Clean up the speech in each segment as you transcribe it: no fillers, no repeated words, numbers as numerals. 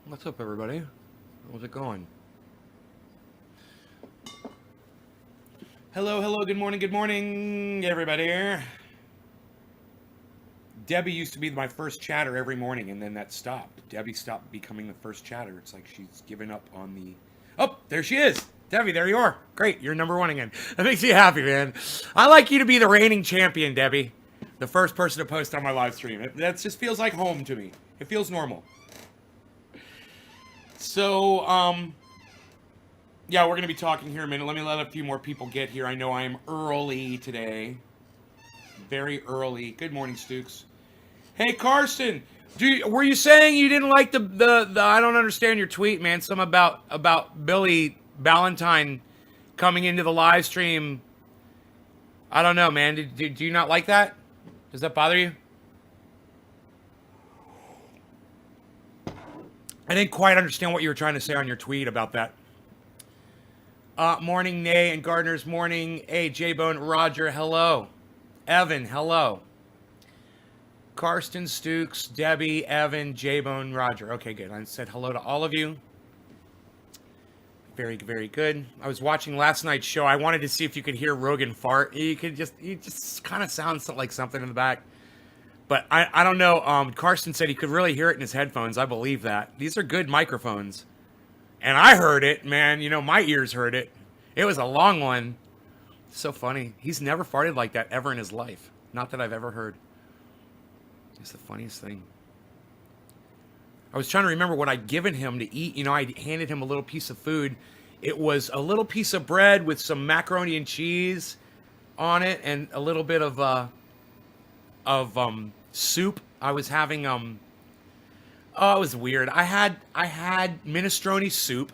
What's up, everybody? How's it going? Hello, hello, good morning, everybody. Debbie used to be my first chatter every morning, and then that stopped. Debbie stopped becoming the first chatter. It's like she's given up on the... Oh, there she is. Debbie, there you are. Great, you're number one again. That makes me happy, man. I like you to be the reigning champion, Debbie. The first person to post on my live stream. That just feels like home to me. It feels normal. So, yeah, we're going to be talking here in a minute. Let me let a few more people get here. I know I am early today. Very early. Good morning, Stooks. Hey, Karsten, were you saying you didn't like the I don't understand your tweet, man. Some about Billy Valentine coming into the live stream. I don't know, man. Do you not like that? Does that bother you? I didn't quite understand what you were trying to say on your tweet about that. Morning, Nay and Gardner's morning. Hey, J-Bone, Roger, hello. Evan, hello. Karsten, Stooks, Debbie, Evan, J-Bone, Roger. Okay, good. I said hello to all of you. Very, very good. I was watching last night's show. I wanted to see if you could hear Rogan fart. He just kind of sounds like something in the back. But I don't know. Karsten said he could really hear it in his headphones. I believe that. These are good microphones. And I heard it, man. You know, my ears heard it. It was a long one. So funny. He's never farted like that ever in his life. Not that I've ever heard. It's the funniest thing. I was trying to remember what I'd given him to eat. You know, I handed him a little piece of food. It was a little piece of bread with some macaroni and cheese on it and a little bit of soup. I was having oh, it was weird. I had minestrone soup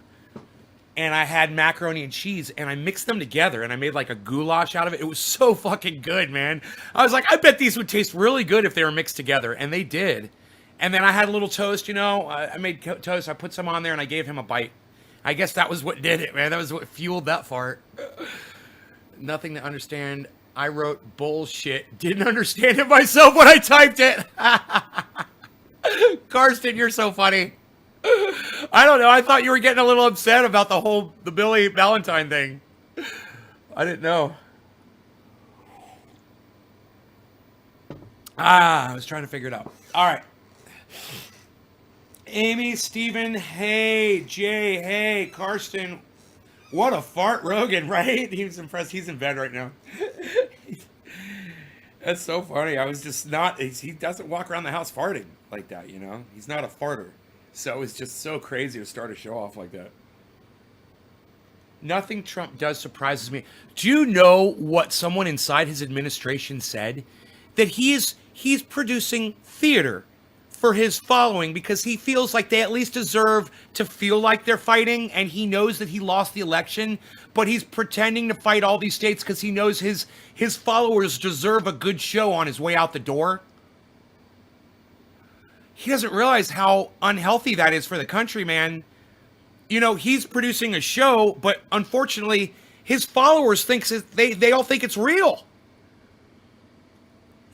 and I had macaroni and cheese and I mixed them together and I made like a goulash out of it. It was so fucking good, man. I was like, I bet these would taste really good if they were mixed together, and they did. And then I had a little toast, you know. I made toast. I put some on there and I gave him a bite. I guess that was what did it, man. That was what fueled that fart. Nothing to understand. I wrote bullshit. Didn't understand it myself when I typed it. Karsten, you're so funny. I don't know. I thought you were getting a little upset about the Billy Valentine thing. I didn't know. I was trying to figure it out. All right. Amy, Steven, hey, Jay, hey, Karsten. What a fart, Rogan, right? He was impressed. He's in bed right now. That's so funny. I was just not, he doesn't walk around the house farting like that, you know? He's not a farter. So it's just so crazy to start a show off like that. Nothing Trump does surprises me. Do you know what someone inside his administration said? That he's producing theater for his following because he feels like they at least deserve to feel like they're fighting, and he knows that he lost the election, but he's pretending to fight all these states because he knows his followers deserve a good show on his way out the door. He doesn't realize how unhealthy that is for the country, man. You know, he's producing a show, but unfortunately, his followers they all think it's real.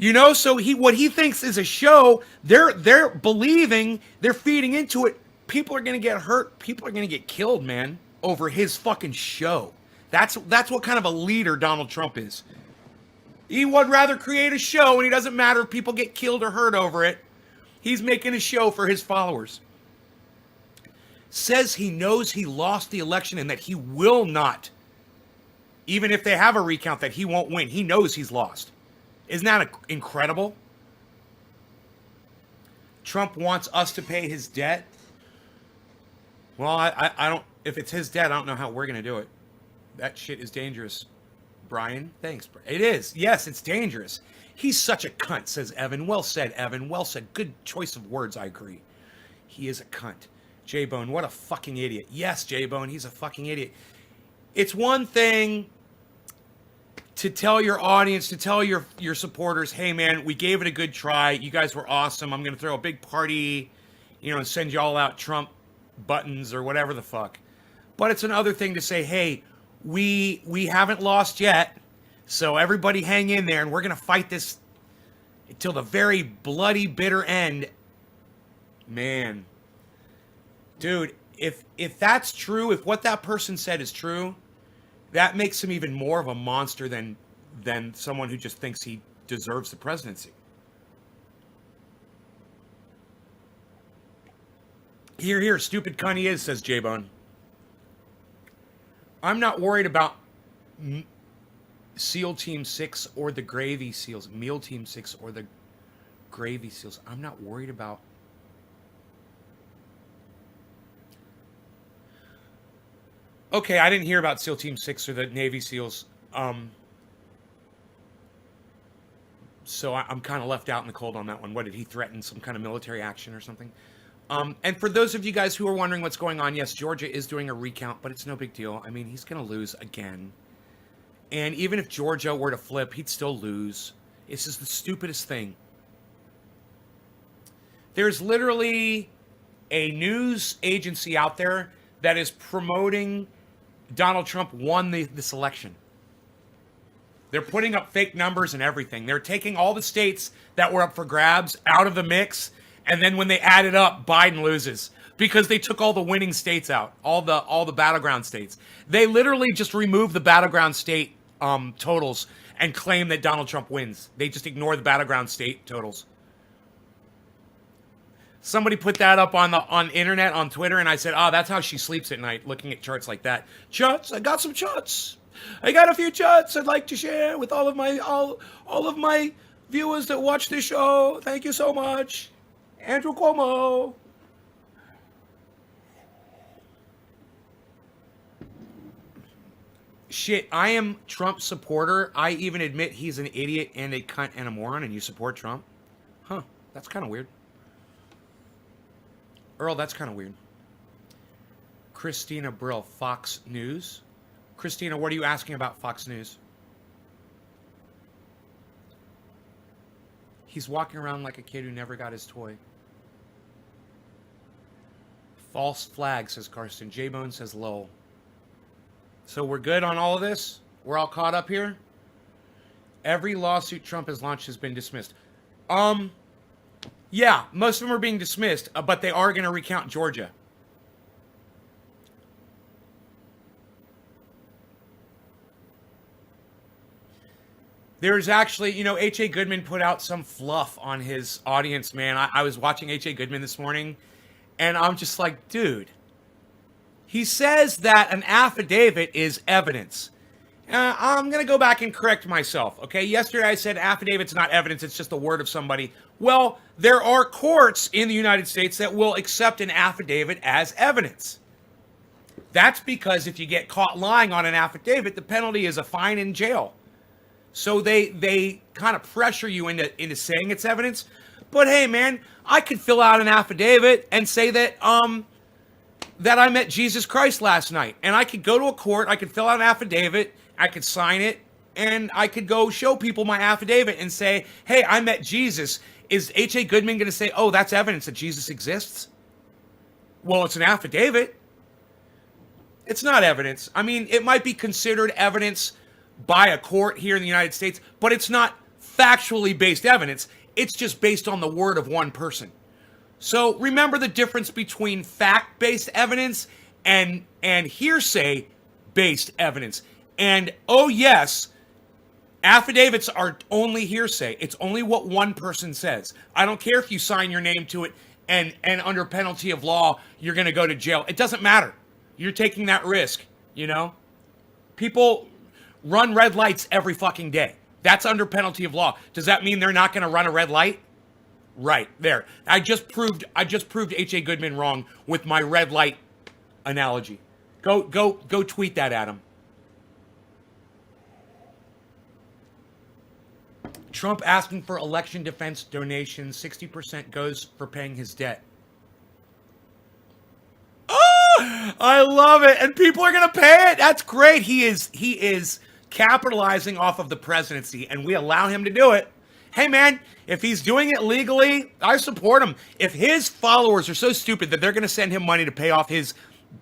You know, so what he thinks is a show, they're believing, they're feeding into it. People are gonna get hurt. People are gonna get killed, man, over his fucking show. That's what kind of a leader Donald Trump is. He would rather create a show, and he doesn't matter if people get killed or hurt over it. He's making a show for his followers. Says he knows he lost the election and that he will not, even if they have a recount, that he won't win. He knows he's lost. Isn't that incredible? Trump wants us to pay his debt. Well, I don't, if it's his debt, I don't know how we're going to do it. That shit is dangerous. Brian, thanks. It is. Yes, it's dangerous. He's such a cunt, says Evan. Well said, Evan. Well said. Good choice of words, I agree. He is a cunt. J-Bone, what a fucking idiot. Yes, J-Bone, he's a fucking idiot. It's one thing to tell your audience, to tell your supporters, hey, man, we gave it a good try. You guys were awesome. I'm going to throw a big party, you know, and send you all out Trump buttons or whatever the fuck. But it's another thing to say, hey, we haven't lost yet, so everybody hang in there, and we're going to fight this until the very bloody, bitter end. Man, Dude, if that's true, if what that person said is true, that makes him even more of a monster than someone who just thinks he deserves the presidency. Here, stupid cunt he is, says J-Bone. I'm not worried about SEAL Team 6 or the Gravy SEALs. Meal Team 6 or the Gravy SEALs. I'm not worried about... Okay, I didn't hear about SEAL Team 6 or the Navy SEALs. So I'm kind of left out in the cold on that one. What, did he threaten some kind of military action or something? And for those of you guys who are wondering what's going on, yes, Georgia is doing a recount, but it's no big deal. I mean, he's going to lose again. And even if Georgia were to flip, he'd still lose. It's just the stupidest thing. There's literally a news agency out there that is promoting Donald Trump won this election. They're putting up fake numbers and everything. They're taking all the states that were up for grabs out of the mix, and then when they add it up, Biden loses because they took all the winning states out, all the battleground states. They literally just remove the battleground state totals and claim that Donald Trump wins. They just ignore the battleground state totals. Somebody put that up on internet, on Twitter, and I said, oh, that's how she sleeps at night, looking at charts like that. Charts, I got some charts. I got a few charts I'd like to share with all of my viewers that watch this show. Thank you so much. Andrew Cuomo. Shit, I am Trump's supporter. I even admit he's an idiot and a cunt and a moron, and you support Trump? Huh, that's kind of weird. Earl, that's kind of weird. Christina Brill, Fox News. Christina, what are you asking about Fox News? He's walking around like a kid who never got his toy. False flag, says Karsten. J-Bone says lol. So we're good on all of this? We're all caught up here? Every lawsuit Trump has launched has been dismissed. Yeah, most of them are being dismissed, but they are going to recount Georgia. There's actually, you know, H.A. Goodman put out some fluff on his audience, man. I was watching H.A. Goodman this morning, and I'm just like, dude. He says that an affidavit is evidence. I'm going to go back and correct myself, okay? Yesterday I said affidavit's not evidence, it's just the word of somebody. Well, there are courts in the United States that will accept an affidavit as evidence. That's because if you get caught lying on an affidavit, the penalty is a fine and jail. So they kind of pressure you into saying it's evidence. But hey, man, I could fill out an affidavit and say that that I met Jesus Christ last night. And I could go to a court, I could fill out an affidavit, I could sign it, and I could go show people my affidavit and say, hey, I met Jesus. Is H.A. Goodman going to say, oh, that's evidence that Jesus exists? Well, it's an affidavit. It's not evidence. I mean, it might be considered evidence by a court here in the United States, but it's not factually based evidence. It's just based on the word of one person. So remember the difference between fact-based evidence and hearsay-based evidence. And oh yes, affidavits are only hearsay. It's only what one person says. I don't care if you sign your name to it and under penalty of law, you're going to go to jail. It doesn't matter. You're taking that risk, you know? People run red lights every fucking day. That's under penalty of law. Does that mean they're not going to run a red light? Right, there. I just proved H.A. Goodman wrong with my red light analogy. Go tweet that at him. Trump asking for election defense donations. 60% goes for paying his debt. Oh, I love it. And people are going to pay it. That's great. He is capitalizing off of the presidency, and we allow him to do it. Hey, man, if he's doing it legally, I support him. If his followers are so stupid that they're going to send him money to pay off his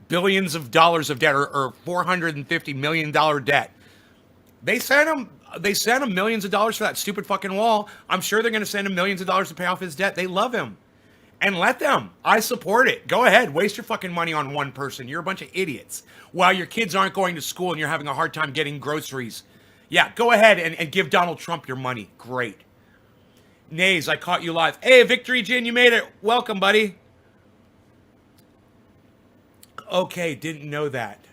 billions of dollars of debt or $450 million debt, they sent him millions of dollars for that stupid fucking wall. I'm sure they're going to send him millions of dollars to pay off his debt. They love him. And let them. I support it. Go ahead. Waste your fucking money on one person. You're a bunch of idiots. While your kids aren't going to school and you're having a hard time getting groceries. Yeah, go ahead and give Donald Trump your money. Great. Nays, I caught you live. Hey, Victory Jin, you made it. Welcome, buddy. Okay, didn't know that.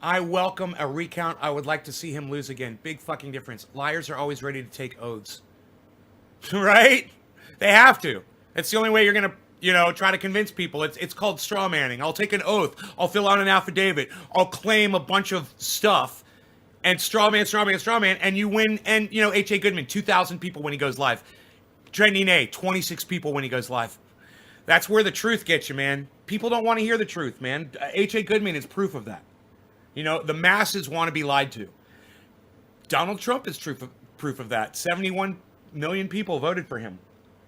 I welcome a recount. I would like to see him lose again. Big fucking difference. Liars are always ready to take oaths. Right? They have to. It's the only way you're going to, try to convince people. It's called straw manning. I'll take an oath. I'll fill out an affidavit. I'll claim a bunch of stuff. And straw man, and you win. And, H.A. Goodman, 2,000 people when he goes live. Trendy Nay, 26 people when he goes live. That's where the truth gets you, man. People don't want to hear the truth, man. H.A. Goodman is proof of that. The masses want to be lied to. Donald Trump is proof of that. 71 million people voted for him,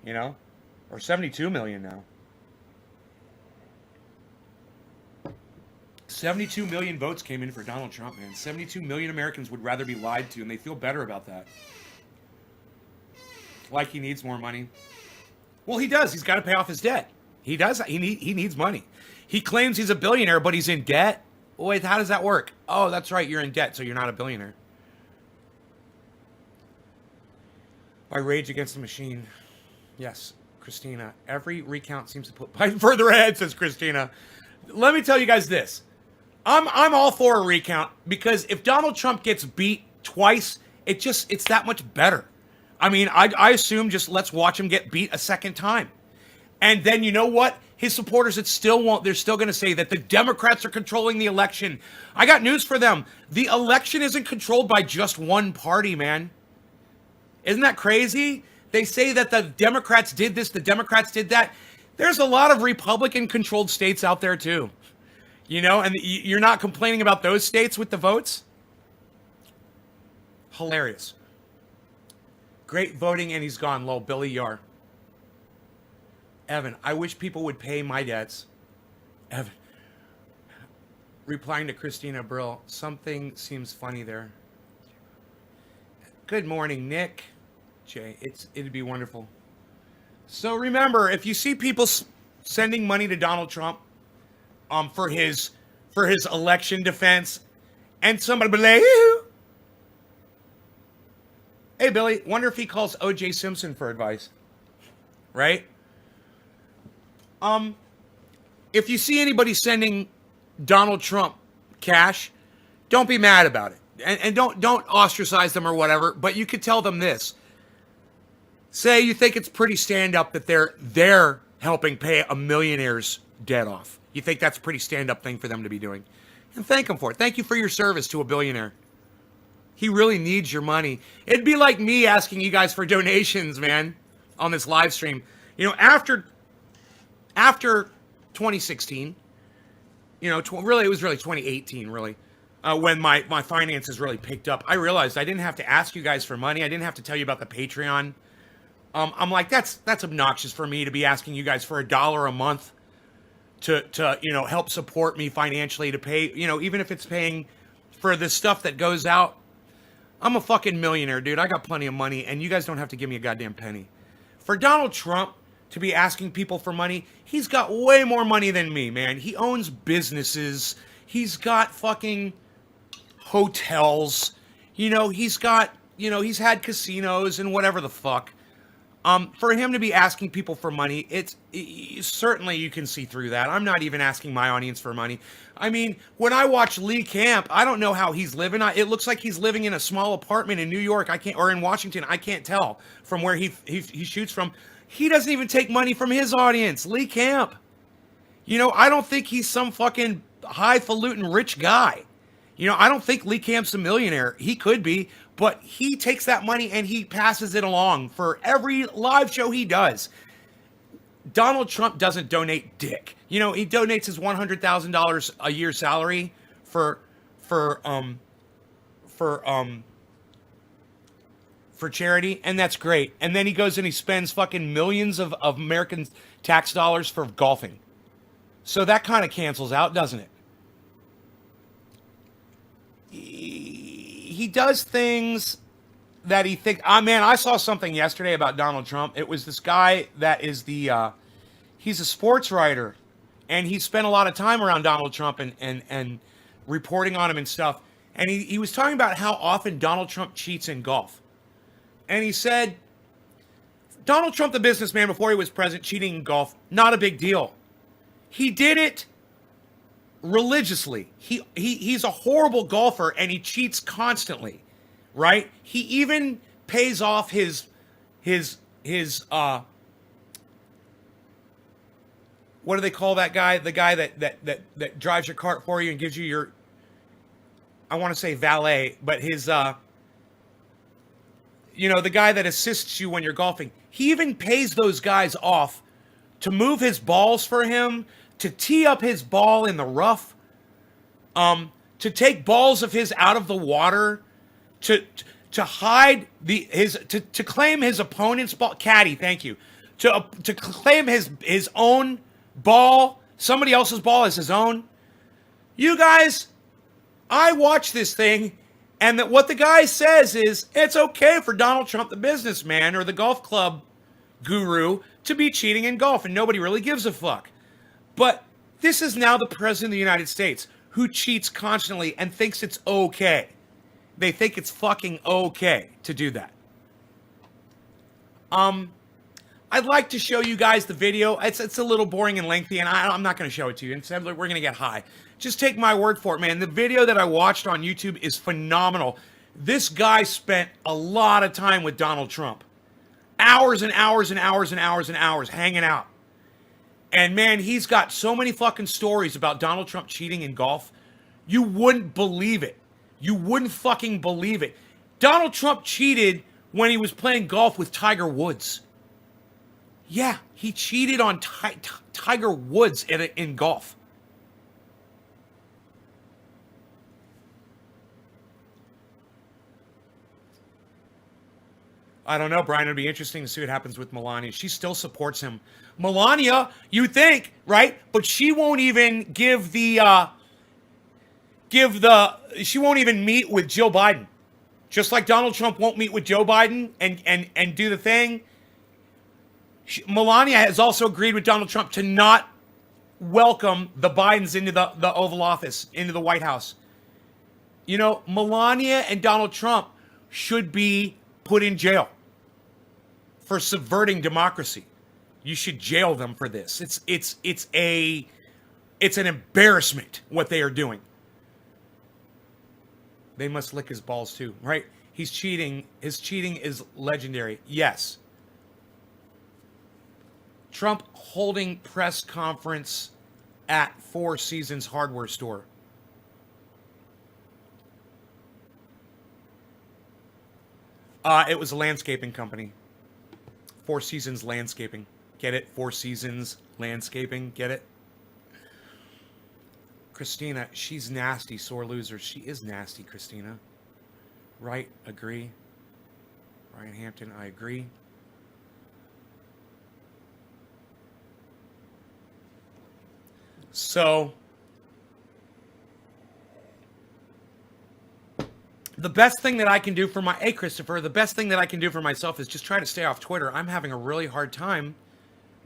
or 72 million now. 72 million votes came in for Donald Trump, man. 72 million Americans would rather be lied to, and they feel better about that. Like he needs more money. Well, he does. He's got to pay off his debt. He does. He needs money. He claims he's a billionaire, but he's in debt. Wait, how does that work? Oh, that's right. You're in debt, so you're not a billionaire. I rage against the machine. Yes, Christina. Every recount seems to put Biden further ahead, says Christina. Let me tell you guys this. I'm all for a recount because if Donald Trump gets beat twice, it's that much better. I mean, I assume just let's watch him get beat a second time. And then you know what? His supporters, they're still going to say that the Democrats are controlling the election. I got news for them. The election isn't controlled by just one party, man. Isn't that crazy? They say that the Democrats did this, the Democrats did that. There's a lot of Republican-controlled states out there, too. And you're not complaining about those states with the votes? Hilarious. Great voting, and he's gone, lol, Billy Yar. Evan, I wish people would pay my debts. Evan. Replying to Christina Brill, something seems funny there. Good morning, Nick. Jay, it'd be wonderful. So remember, if you see people sending money to Donald Trump for his election defense, and somebody be like, hey, Billy, wonder if he calls O.J. Simpson for advice. Right? If you see anybody sending Donald Trump cash, don't be mad about it. And don't ostracize them or whatever, but you could tell them this. Say you think it's pretty stand-up that they're helping pay a millionaire's debt off. You think that's a pretty stand-up thing for them to be doing. And thank them for it. Thank you for your service to a billionaire. He really needs your money. It'd be like me asking you guys for donations, man, on this live stream. After 2016, really, it was really 2018, really, when my finances really picked up. I realized I didn't have to ask you guys for money. I didn't have to tell you about the Patreon. I'm like, that's obnoxious for me to be asking you guys for $1 a month to help support me financially, to pay, even if it's paying for the stuff that goes out. I'm a fucking millionaire, dude. I got plenty of money, and you guys don't have to give me a goddamn penny. For Donald Trump to be asking people for money, he's got way more money than me, man. He owns businesses. He's got fucking hotels. He's got, he's had casinos and whatever the fuck. For him to be asking people for money, certainly you can see through that. I'm not even asking my audience for money. I mean, when I watch Lee Camp, I don't know how he's living. It looks like he's living in a small apartment in New York. Or in Washington. I can't tell from where he shoots from. He doesn't even take money from his audience. Lee Camp. I don't think he's some fucking highfalutin rich guy. I don't think Lee Camp's a millionaire. He could be. But he takes that money and he passes it along for every live show he does. Donald Trump doesn't donate dick. He donates his $100,000 a year salary for charity, and that's great. And then he goes and he spends fucking millions of American tax dollars for golfing. So that kind of cancels out, doesn't it? He does things that he thinks. Man, I saw something yesterday about Donald Trump. It was this guy that is the He's a sports writer, and he spent a lot of time around Donald Trump and reporting on him and stuff. And he was talking about how often Donald Trump cheats in golf. And he said, Donald Trump, the businessman, before he was president, cheating in golf, not a big deal. He did it religiously. He's a horrible golfer, and he cheats constantly, right? He even pays off his what do they call that guy? The guy that drives your cart for you and gives you your, I want to say valet, but his the guy that assists you when you're golfing. He even pays those guys off to move his balls for him, to tee up his ball in the rough, to take balls of his out of the water, to hide to claim his opponent's ball. Caddy, thank you. To claim his own ball, somebody else's ball as his own. You guys, I watch this thing, and that what the guy says is it's okay for Donald Trump, the businessman or the golf club guru, to be cheating in golf, and nobody really gives a fuck. But this is now the president of the United States who cheats constantly and thinks it's okay. They think it's fucking okay to do that. I'd like to show you guys the video. It's a little boring and lengthy, and I'm not going to show it to you. Instead, we're going to get high. Just take my word for it, man. The video that I watched on YouTube is phenomenal. This guy spent a lot of time with Donald Trump. Hours and hours and hours and hours and hours hanging out. And man, he's got so many fucking stories about Donald Trump cheating in golf. You wouldn't believe it. You wouldn't fucking believe it. Donald Trump cheated when he was playing golf with Tiger Woods. Yeah, he cheated on Tiger Woods in golf. I don't know, Brian. It'd be interesting to see what happens with Melania. She still supports him. Melania, you think, right? But she won't even she won't even meet with Joe Biden. Just like Donald Trump won't meet with Joe Biden and do the thing. Melania has also agreed with Donald Trump to not welcome the Bidens into the Oval Office, into the White House. Melania and Donald Trump should be put in jail for subverting democracy. You should jail them for this. It's an embarrassment what they are doing. They must lick his balls too, right? He's cheating. His cheating is legendary. Yes. Trump holding press conference at Four Seasons hardware store. It was a landscaping company. Four Seasons Landscaping. Get it? Four Seasons Landscaping. Get it? Christina, she's nasty, sore loser. She is nasty, Christina. Right? Agree. Ryan Hampton, I agree. So, the best thing that I can do for Christopher, the best thing that I can do for myself is just try to stay off Twitter. I'm having a really hard time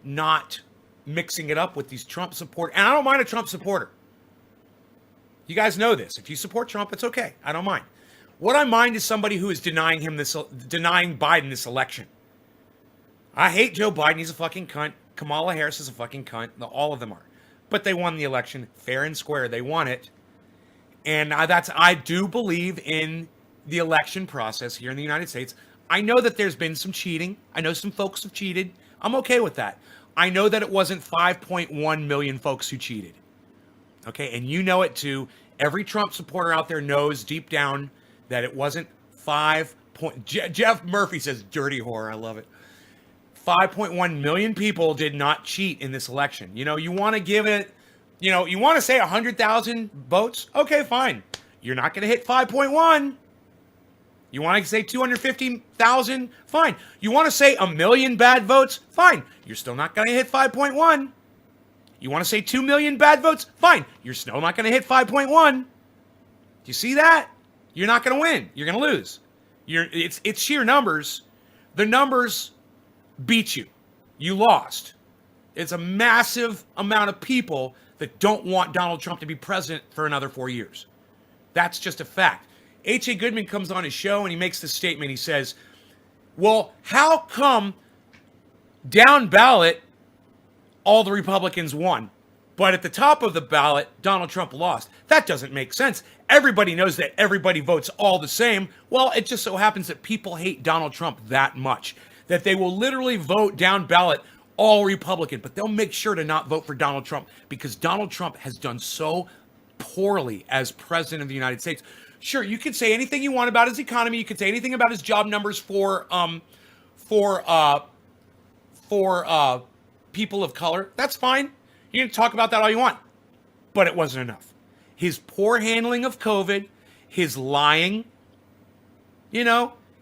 not mixing it up with these Trump support. And I don't mind a Trump supporter. You guys know this. If you support Trump, it's okay. I don't mind. What I mind is somebody who is denying Biden this election. I hate Joe Biden. He's a fucking cunt. Kamala Harris is a fucking cunt. All of them are. But they won the election fair and square. They won it. And I do believe in the election process here in the United States. I know that there's been some cheating. I know some folks have cheated. I'm okay with that. I know that it wasn't 5.1 million folks who cheated. Okay, and you know it too. Every Trump supporter out there knows deep down that it wasn't Jeff Murphy says, dirty whore. I love it. 5.1 million people did not cheat in this election. You want to give it, you want to say 100,000 votes? Okay, fine. You're not going to hit 5.1. You want to say 250,000? Fine. You want to say 1 million bad votes? Fine. You're still not going to hit 5.1. You want to say 2 million bad votes? Fine. You're still not going to hit 5.1. Do you see that? You're not going to win. You're going to lose. It's sheer numbers. The numbers beat you. You lost. It's a massive amount of people that don't want Donald Trump to be president for another 4 years. That's just a fact. H.A. Goodman comes on his show and he makes this statement. He says, well, how come down ballot all the Republicans won, but at the top of the ballot, Donald Trump lost? That doesn't make sense. Everybody knows that everybody votes all the same. Well, it just so happens that people hate Donald Trump that much that they will literally vote down ballot all Republican, but they'll make sure to not vote for Donald Trump because Donald Trump has done so poorly as president of the United States. Sure, you can say anything you want about his economy. You can say anything about his job numbers for people of color. That's fine. You can talk about that all you want, but it wasn't enough. His poor handling of COVID, his lying,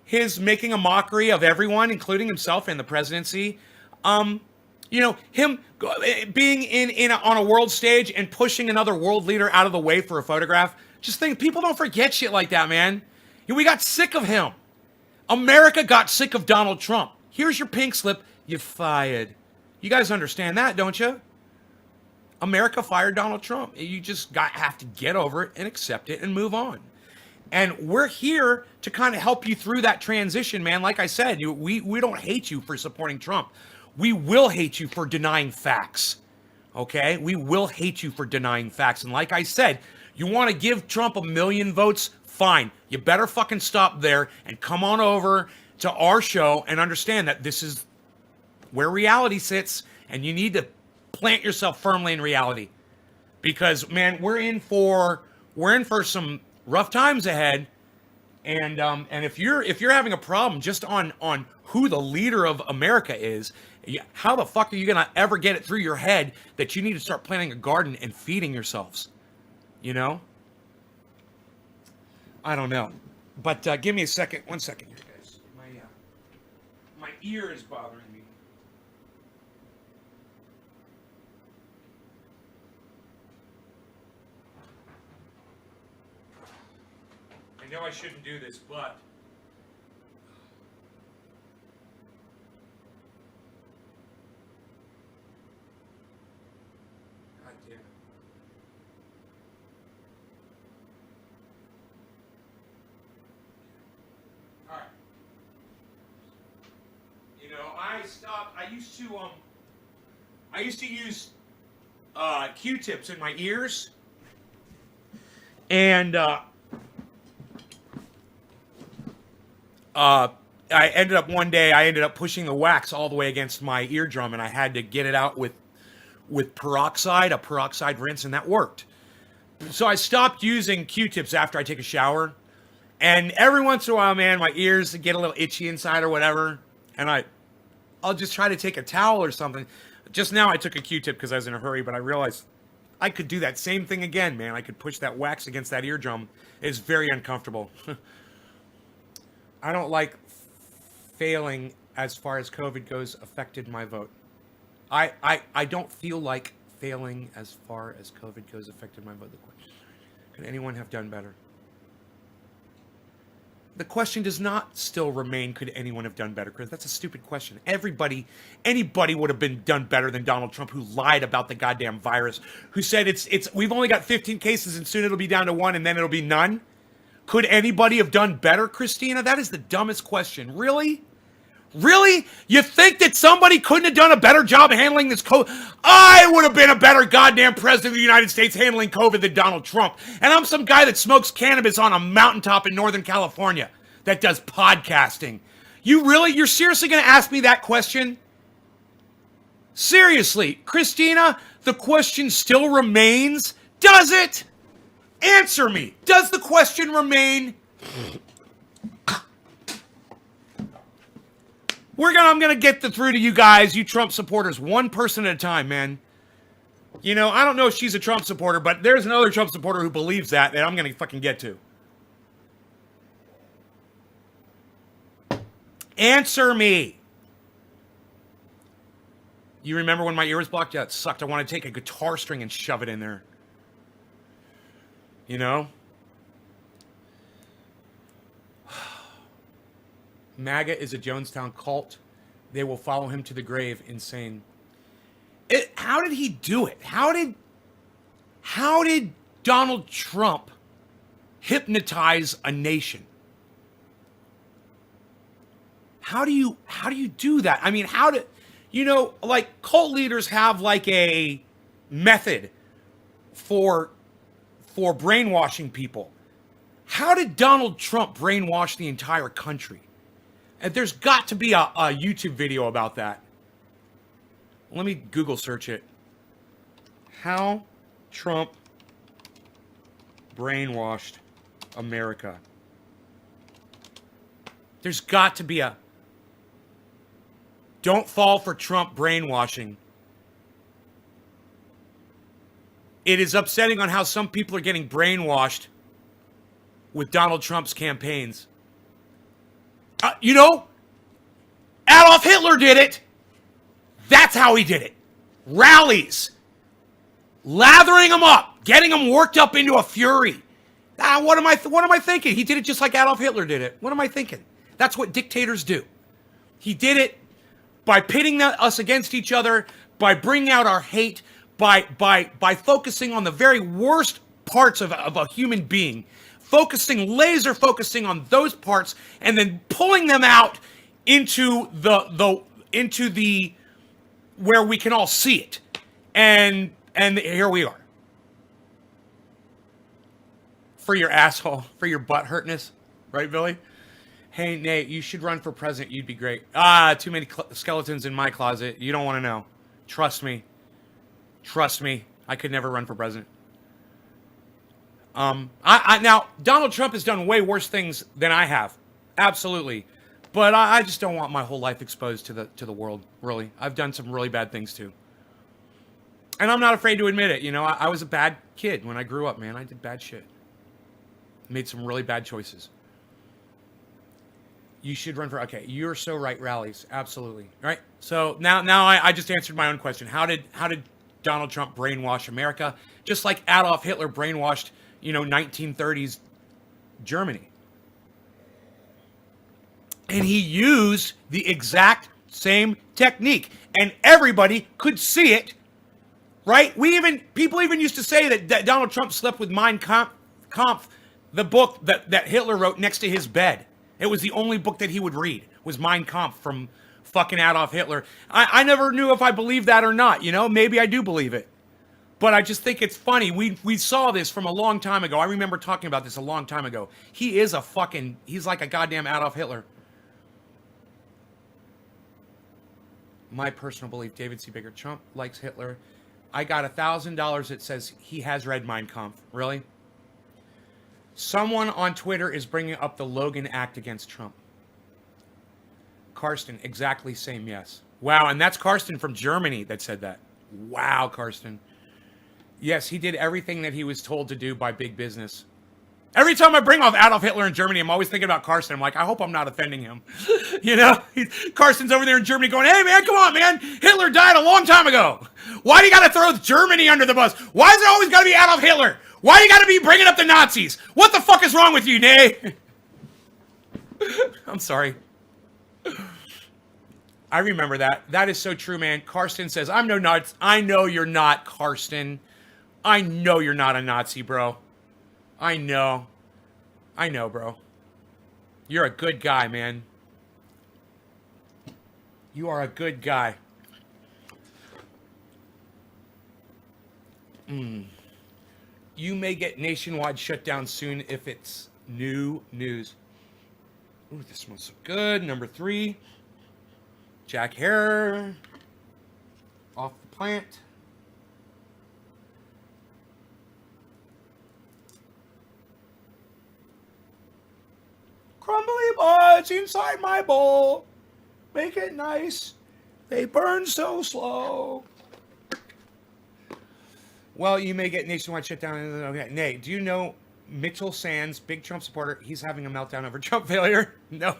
his making a mockery of everyone, including himself and the presidency. Him being on a world stage and pushing another world leader out of the way for a photograph. Just think, people don't forget shit like that, man. We got sick of him. America got sick of Donald Trump. Here's your pink slip. You're fired. You guys understand that, don't you? America fired Donald Trump. You just have to get over it and accept it and move on. And we're here to kind of help you through that transition, man. Like I said, we don't hate you for supporting Trump. We will hate you for denying facts. Okay? We will hate you for denying facts. And like I said, you want to give Trump 1 million votes? Fine. You better fucking stop there and come on over to our show and understand that this is where reality sits, and you need to plant yourself firmly in reality. Because, man, we're in for some rough times ahead, and if you're having a problem just on who the leader of America is, how the fuck are you gonna ever get it through your head that you need to start planting a garden and feeding yourselves? I don't know, but give me a second, 1 second here, guys. My ear is bothering me. I know I shouldn't do this, but God damn it. All right. I used to use Q-tips in my ears, and I ended up pushing the wax all the way against my eardrum, and I had to get it out with a peroxide rinse, and that worked. So I stopped using Q-tips after I take a shower, and every once in a while, man, my ears get a little itchy inside or whatever, and I'll just try to take a towel or something. Just now I took a Q-tip because I was in a hurry, but I realized I could do that same thing again, man. I could push that wax against that eardrum. It's very uncomfortable. I don't like failing as far as COVID goes affected my vote. I don't feel like failing as far as COVID goes affected my vote. Could anyone have done better? The question does not still remain, could anyone have done better, Chris? That's a stupid question. Anybody would have been done better than Donald Trump, who lied about the goddamn virus, who said we've only got 15 cases and soon it'll be down to 1 and then it'll be none. Could anybody have done better, Christina? That is the dumbest question. Really? Really? You think that somebody couldn't have done a better job handling this COVID? I would have been a better goddamn president of the United States handling COVID than Donald Trump. And I'm some guy that smokes cannabis on a mountaintop in Northern California that does podcasting. You're seriously going to ask me that question? Seriously, Christina, the question still remains, does it? Answer me. Does the question remain? I'm going to get through to you guys, you Trump supporters, one person at a time, man. I don't know if she's a Trump supporter, but there's another Trump supporter who believes that I'm going to fucking get to. Answer me. You remember when my ear was blocked? Yeah, it sucked. I want to take a guitar string and shove it in there. MAGA is a Jonestown cult. They will follow him to the grave, insane. How did he do it? How did Donald Trump hypnotize a nation? How do you do that? I mean, like cult leaders have like a method for brainwashing people. How did Donald Trump brainwash the entire country? And there's got to be a YouTube video about that. Let me Google search it. How Trump brainwashed America. There's got to be a don't fall for Trump brainwashing. It is upsetting on how some people are getting brainwashed with Donald Trump's campaigns. Adolf Hitler did it. That's how he did it. Rallies. Lathering them up. Getting them worked up into a fury. What am I thinking? He did it just like Adolf Hitler did it. What am I thinking? That's what dictators do. He did it by pitting us against each other, by bringing out our hate, by focusing on the very worst parts of a human being, laser focusing on those parts, and then pulling them out into the where we can all see it. And here we are. For your butt hurtness, right, Billy? Hey, Nate, you should run for president. You'd be great. Too many skeletons in my closet. You don't want to know. Trust me. I could never run for president. Now, Donald Trump has done way worse things than I have. Absolutely. But I just don't want my whole life exposed to the world, really. I've done some really bad things, too. And I'm not afraid to admit it. I was a bad kid when I grew up, man. I did bad shit. Made some really bad choices. You should run for... Okay, you're so right, rallies. Absolutely. All right? So now I just answered my own question. How did Donald Trump brainwash America? Just like Adolf Hitler brainwashed, 1930s Germany. And he used the exact same technique. And everybody could see it, right? People even used to say that Donald Trump slept with Mein Kampf, the book that Hitler wrote, next to his bed. It was the only book that he would read, was Mein Kampf from fucking Adolf Hitler. I never knew if I believed that or not, Maybe I do believe it. But I just think it's funny. We saw this from a long time ago. I remember talking about this a long time ago. He's like a goddamn Adolf Hitler. My personal belief, David C. Baker, Trump likes Hitler. I got $1,000 that says he has read Mein Kampf. Really? Someone on Twitter is bringing up the Logan Act against Trump. Karsten, exactly same, yes. Wow, and that's Karsten from Germany that said that. Wow, Karsten. Yes, he did everything that he was told to do by big business. Every time I bring up Adolf Hitler in Germany, I'm always thinking about Karsten. I'm like, I hope I'm not offending him. Karsten's over there in Germany going, hey, man, come on, man. Hitler died a long time ago. Why do you got to throw Germany under the bus? Why is it always got to be Adolf Hitler? Why do you got to be bringing up the Nazis? What the fuck is wrong with you, Nay? I'm sorry. I remember that. That is so true, man. Karsten says, I'm no Nazi. I know you're not, Karsten. I know you're not a Nazi, bro. I know, bro. You're a good guy, man. You are a good guy. You may get nationwide shutdown soon if it's new news. Ooh, this smells so good. Number 3. Jack Herer. Off the plant. Crumbly buds inside my bowl. Make it nice. They burn so slow. Well, you may get nationwide shutdown. Okay. Nay, do you know Mitchell Sands, big Trump supporter, he's having a meltdown over Trump failure? No.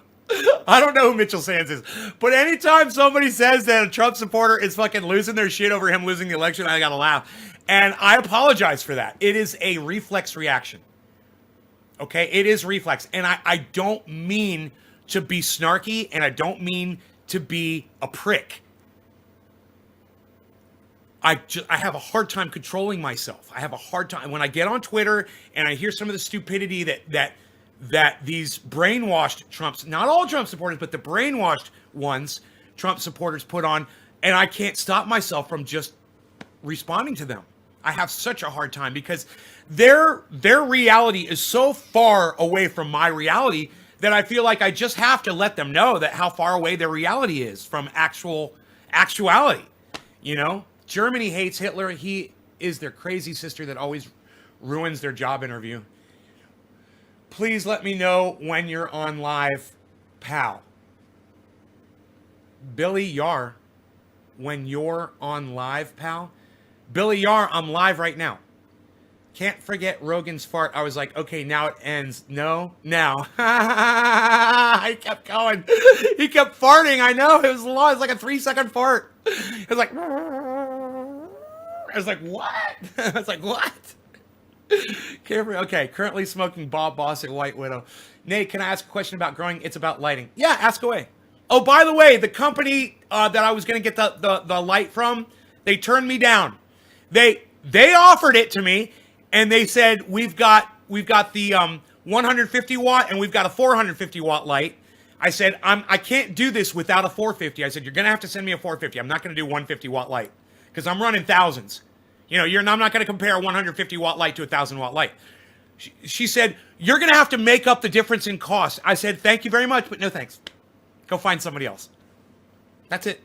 I don't know who Mitchell Sands is. But anytime somebody says that a Trump supporter is fucking losing their shit over him losing the election, I gotta laugh. And I apologize for that. It is a reflex reaction. Okay? It is reflex. And I don't mean to be snarky, and I don't mean to be a prick. I have a hard time controlling myself. I have a hard time when I get on Twitter and I hear some of the stupidity that these brainwashed Trumps, not all Trump supporters, but the brainwashed ones, Trump supporters put on, and I can't stop myself from just responding to them. I have such a hard time because their reality is so far away from my reality that I feel like I just have to let them know that how far away their reality is from actuality. You know, Germany hates Hitler. He is their crazy sister that always ruins their job interview. Please let me know when you're on live, pal. Billy Yar, when you're on live, pal. Billy Yar, I'm live right now. Can't forget Rogan's fart. I was like, okay, now it ends. No, now. I kept going. He kept farting. I know. It was long. It was like a 3-second fart. It was like, I was like, what? I was like, what? Okay, currently smoking Bob Boss at White Widow. Nate, can I ask a question about growing? It's about lighting. Yeah, ask away. Oh, by the way, the company that I was going to get the light from, they turned me down. They offered it to me, and they said we've got the 150 watt and we've got a 450 watt light. I said I can't do this without a 450. I said you're going to have to send me a 450. I'm not going to do 150 watt light because I'm running thousands. You know, I'm not going to compare a 150 watt light to a 1,000 watt light. She said you're going to have to make up the difference in cost. I said thank you very much, but no thanks. Go find somebody else. That's it.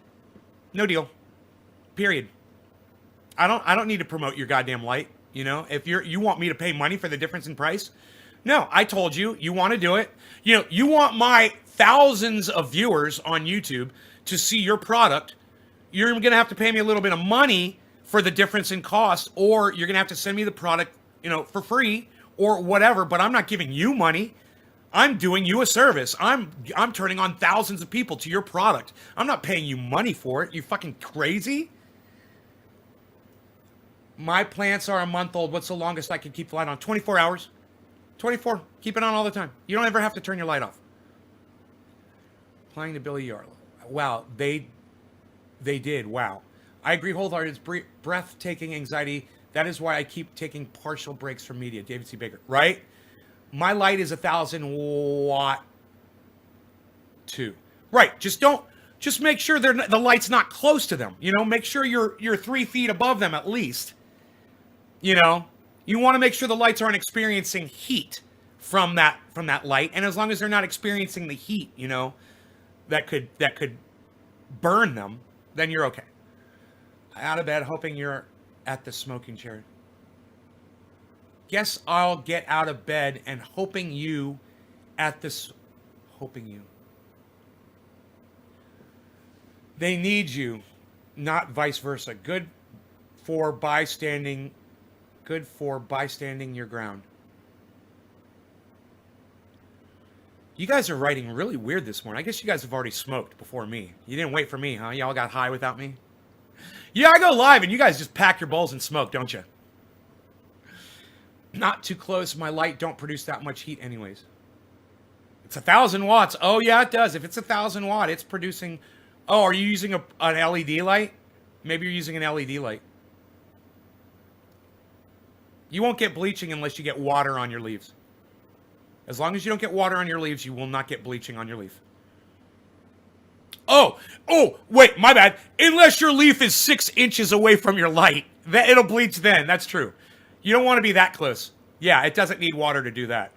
No deal. Period. I don't need to promote your goddamn light. You know, if you want me to pay money for the difference in price, no, I told you, you want to do it. You know, you want my thousands of viewers on YouTube to see your product. You're going to have to pay me a little bit of money for the difference in cost, or you're going to have to send me the product, you know, for free or whatever, but I'm not giving you money. I'm doing you a service. I'm turning on thousands of people to your product. I'm not paying you money for it. You fucking crazy? My plants are a month old. What's the longest I can keep the light on? 24 hours. 24. Keep it on all the time. You don't ever have to turn your light off. Playing to Billy Yarlow. Wow, they did. Wow. I agree wholeheartedly. It's breathtaking anxiety. That is why I keep taking partial breaks from media. David C. Baker. Right? My light is 1,000 watt too. Right. Just make sure the light's not close to them. You know, make sure you're 3 feet above them at least. You know, you want to make sure the lights aren't experiencing heat from that light, and as long as they're not experiencing the heat, you know, that could burn them, then you're okay. Out of bed, hoping you're at the smoking chair. Guess I'll get out of bed and hoping you. They need you, not vice versa. Good for bystanding your ground. You guys are writing really weird this morning. I guess you guys have already smoked before me. You didn't wait for me, huh? Y'all got high without me? Yeah, I go live and you guys just pack your bowls and smoke, don't you? Not too close. My light don't produce that much heat anyways. It's 1,000 watts. Oh, yeah, it does. If it's 1,000 watt, it's producing... Oh, are you using an LED light? Maybe you're using an LED light. You won't get bleaching unless you get water on your leaves. As long as you don't get water on your leaves, you will not get bleaching on your leaf. Oh, wait, my bad. Unless your leaf is 6 inches away from your light, it'll bleach then. That's true. You don't want to be that close. Yeah, it doesn't need water to do that.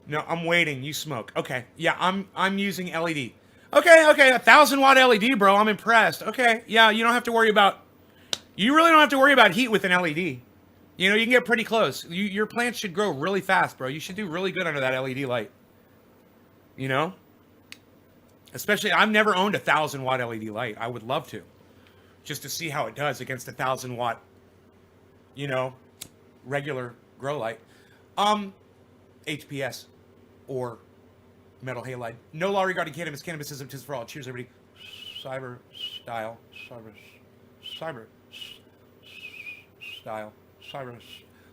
No, I'm waiting. You smoke. Okay. Yeah, I'm using LED. Okay. 1,000 watt LED, bro. I'm impressed. Okay. Yeah, you don't have to worry about... You really don't have to worry about heat with an LED. You know, you can get pretty close. Your plants should grow really fast, bro. You should do really good under that LED light. You know? Especially, I've never owned a 1,000 watt LED light. I would love to. Just to see how it does against a 1,000 watt, you know, regular grow light. HPS or metal halide. No law regarding cannabis. Cannabis is tis for all. Cheers, everybody. Cyber style.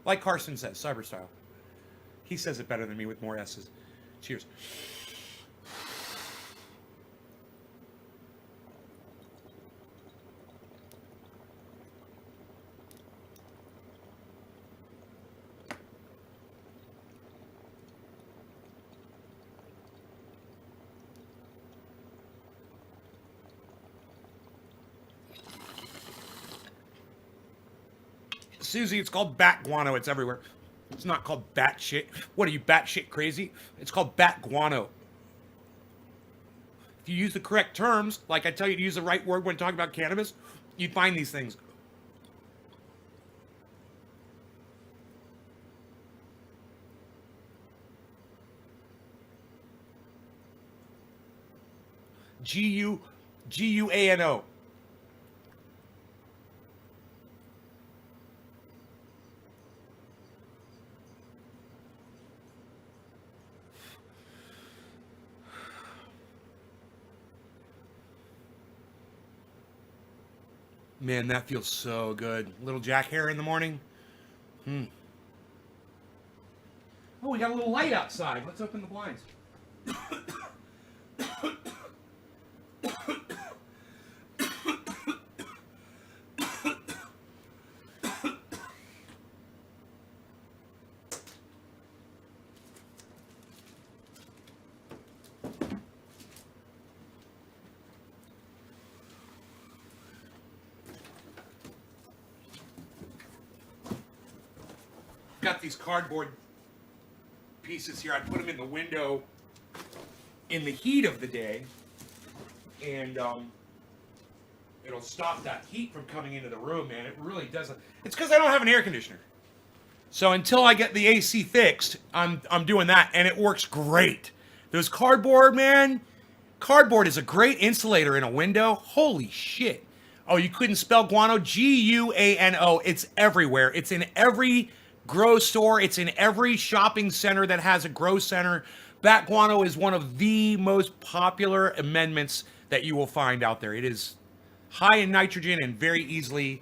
Like Carson says, cyber style. He says it better than me with more S's. Cheers. Susie, it's called bat guano. It's everywhere. It's not called bat shit. What are you, bat shit crazy? It's called bat guano. If you use the correct terms, like I tell you to use the right word when talking about cannabis, you'd find these things. Guano. Man, that feels so good. Little Jack hair in the morning. Oh, we got a little light outside. Let's open the blinds. Got these cardboard pieces here. I put them in the window in the heat of the day, and it'll stop that heat from coming into the room, man. It really doesn't. It's because I don't have an air conditioner. So until I get the AC fixed, I'm doing that, and it works great. Those cardboard, man. Cardboard is a great insulator in a window. Holy shit. Oh, you couldn't spell guano? Guano. It's everywhere. It's in every grow store. It's in every shopping center that has a grow center. Bat guano is one of the most popular amendments that you will find out there. It is high in nitrogen and very easily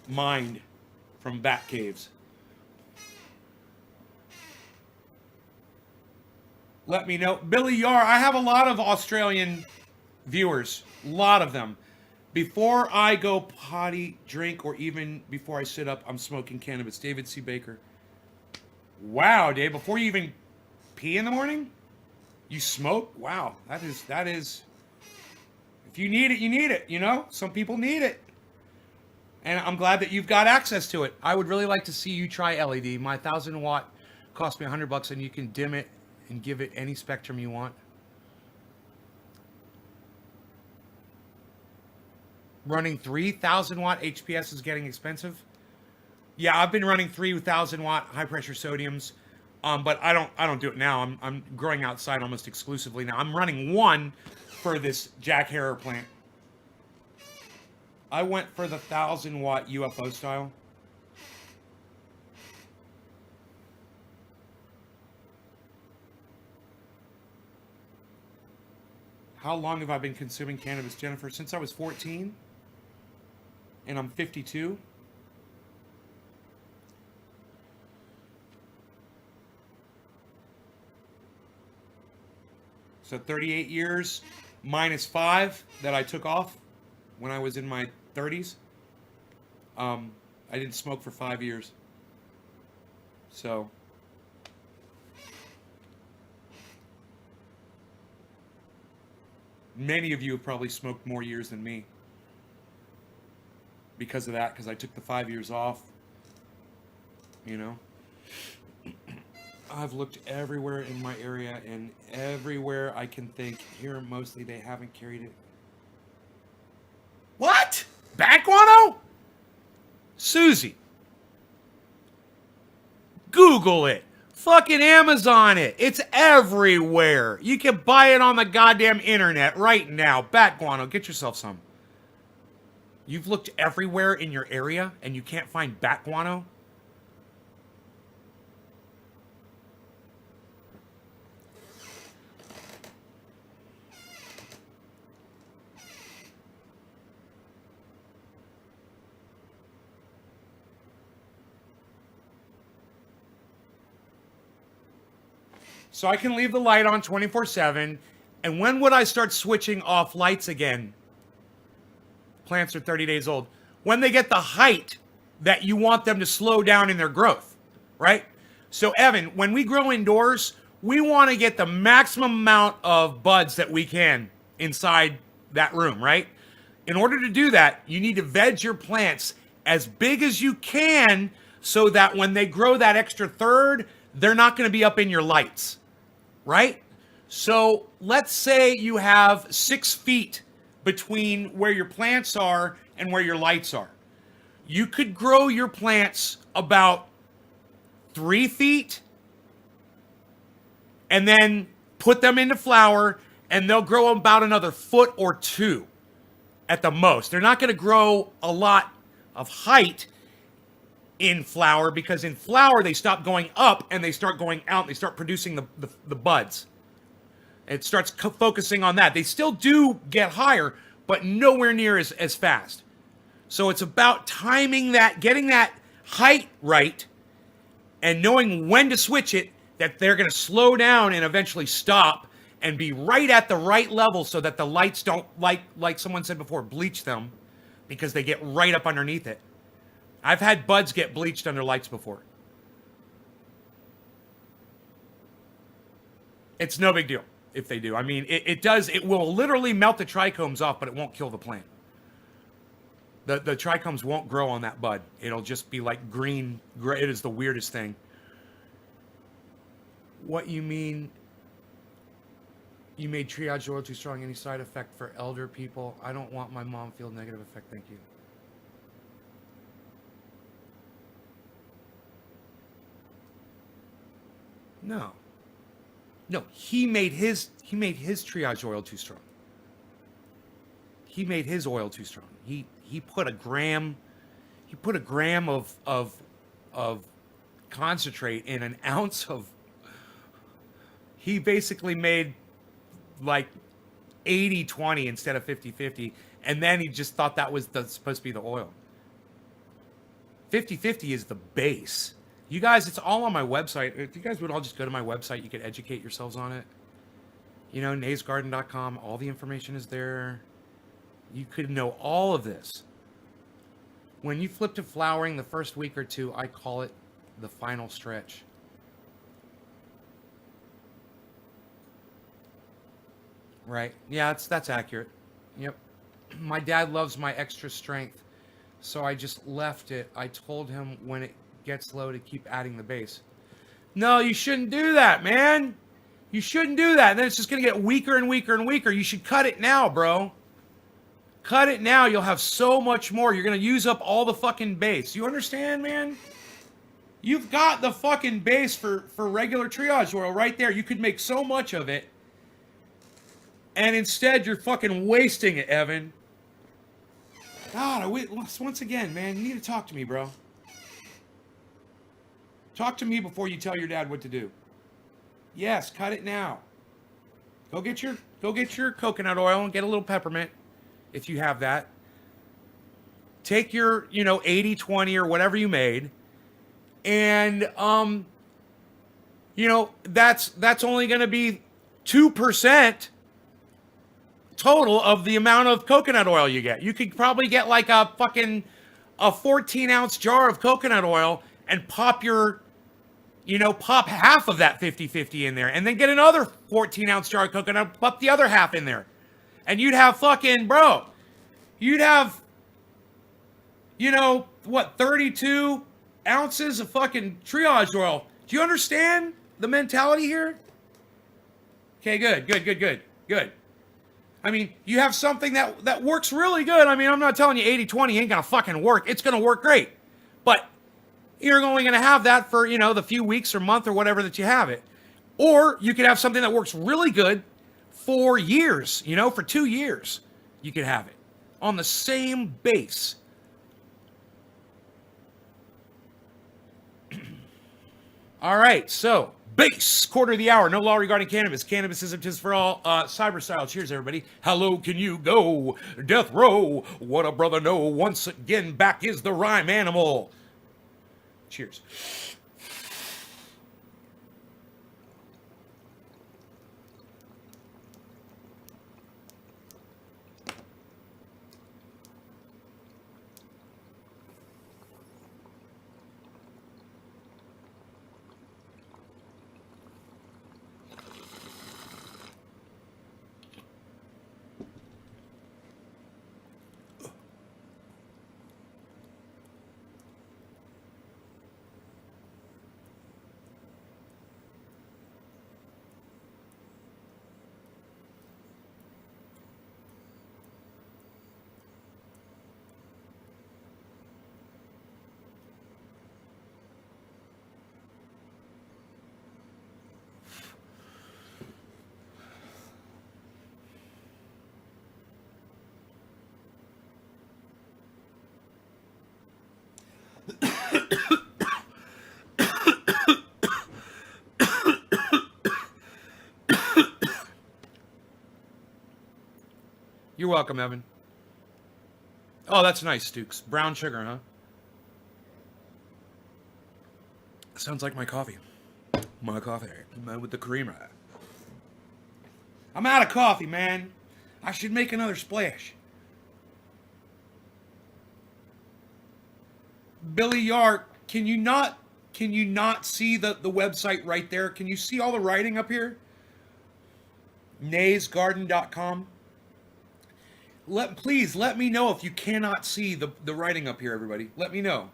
mined from bat caves. Let me know. Billy Yar, I have a lot of Australian viewers. A lot of them. Before I go potty, drink, or even before I sit up, I'm smoking cannabis. David C. Baker. Wow, Dave. Before you even pee in the morning? You smoke? Wow. That is... If you need it, you need it. You know? Some people need it. And I'm glad that you've got access to it. I would really like to see you try LED. My 1,000 watt cost me $100 and you can dim it and give it any spectrum you want. Running 3,000 watt HPS is getting expensive. Yeah, I've been running 3,000 watt high pressure sodiums, but I don't do it now. I'm growing outside almost exclusively now. I'm running one for this Jack Harrer plant. I went for the 1,000 watt UFO style. How long have I been consuming cannabis, Jennifer? Since I was 14. And I'm 52. So 38 years minus 5 that I took off when I was in my 30s. I didn't smoke for 5 years. So many of you have probably smoked more years than me because of that, because I took the 5 years off, you know. I've looked everywhere in my area, and everywhere I can think, here mostly they haven't carried it. What? Bat guano? Susie. Google it. Fucking Amazon it. It's everywhere. You can buy it on the goddamn internet right now. Bat guano. Get yourself some. You've looked everywhere in your area and you can't find bat guano? So I can leave the light on 24/7. And when would I start switching off lights again? Plants are 30 days old. When they get the height that you want them to slow down in their growth, right? So Evan, when we grow indoors, we want to get the maximum amount of buds that we can inside that room, right? In order to do that, you need to veg your plants as big as you can so that when they grow that extra third, they're not going to be up in your lights, right? So let's say you have 6 feet between where your plants are and where your lights are. You could grow your plants about 3 feet and then put them into flower, and they'll grow about another foot or 2 at the most. They're not going to grow a lot of height in flower, because in flower they stop going up and they start going out and they start producing the buds. It starts focusing on that. They still do get higher, but nowhere near as fast. So it's about timing that, getting that height right, and knowing when to switch it, that they're going to slow down and eventually stop and be right at the right level so that the lights don't, like someone said before, bleach them, because they get right up underneath it. I've had buds get bleached under lights before. It's no big deal if they do. I mean, it will literally melt the trichomes off, but it won't kill the plant. The trichomes won't grow on that bud. It'll just be like green. It is the weirdest thing. What you mean? You made triage oil too strong. Any side effect for elder people? I don't want my mom to feel negative effect. Thank you. No. No, he made his triage oil too strong. He made his oil too strong. He put a gram of concentrate in an ounce of. He basically made like 80-20 instead of 50-50, and then he just thought that was supposed to be the oil. 50-50 is the base. You guys, it's all on my website. If you guys would all just go to my website, you could educate yourselves on it. You know, naysgarden.com, all the information is there. You could know all of this. When you flip to flowering the first week or two, I call it the final stretch. Right. Yeah, that's accurate. Yep. My dad loves my extra strength, so I just left it. I told him when it gets low to keep adding the base. No, you shouldn't do that, man. You shouldn't do that. And then it's just going to get weaker and weaker and weaker. You should cut it now, bro. Cut it now. You'll have so much more. You're going to use up all the fucking base. You understand, man? You've got the fucking base for regular triage oil right there. You could make so much of it. And instead, you're fucking wasting it, Evan. God, once again, man, you need to talk to me, bro. Talk to me before you tell your dad what to do. Yes, cut it now. Go get your coconut oil and get a little peppermint, if you have that. Take your, 80-20 or whatever you made, and that's only going to be 2% total of the amount of coconut oil you get. You could probably get like a 14-ounce jar of coconut oil and pop pop half of that 50-50 in there, and then get another 14-ounce jar of coconut, pop the other half in there. And you'd have you'd have, 32 ounces of fucking triage oil. Do you understand the mentality here? Okay, good. I mean, you have something that works really good. I mean, I'm not telling you 80-20 ain't gonna fucking work. It's gonna work great. But you're only gonna have that for, the few weeks or month or whatever that you have it. Or you could have something that works really good for years, for 2 years. You could have it on the same base. All right, so base, quarter of the hour. No law regarding cannabis. Cannabis isn't just for all. Cyber style. Cheers, everybody. How low can you go? Death row. What a brother know. Once again, back is the rhyme animal. Cheers. welcome, Evan. Oh, that's nice, Stukes. Brown sugar, huh? Sounds like my coffee. My coffee. With the creamer. I'm out of coffee, man. I should make another splash. Billy Yar, can you not see the website right there? Can you see all the writing up here? naysgarden.com. Please let me know if you cannot see the writing up here, everybody. Let me know.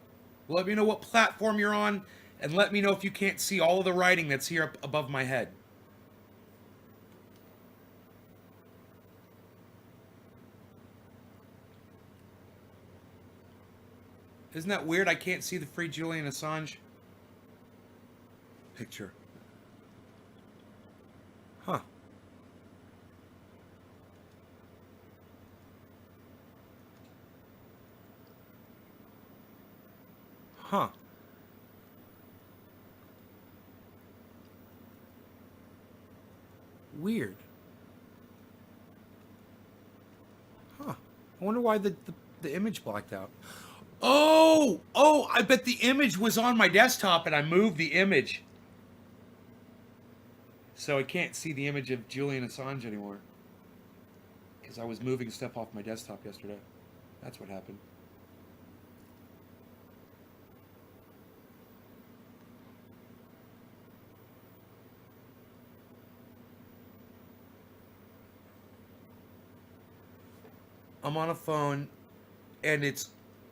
Let me know what platform you're on, and let me know if you can't see all of the writing that's here up above my head. Isn't that weird? I can't see the free Julian Assange picture. Huh. Huh. Weird. Huh. I wonder why the image blacked out. Oh, I bet the image was on my desktop and I moved the image. So I can't see the image of Julian Assange anymore. Because I was moving stuff off my desktop yesterday. That's what happened. I'm on a phone and it's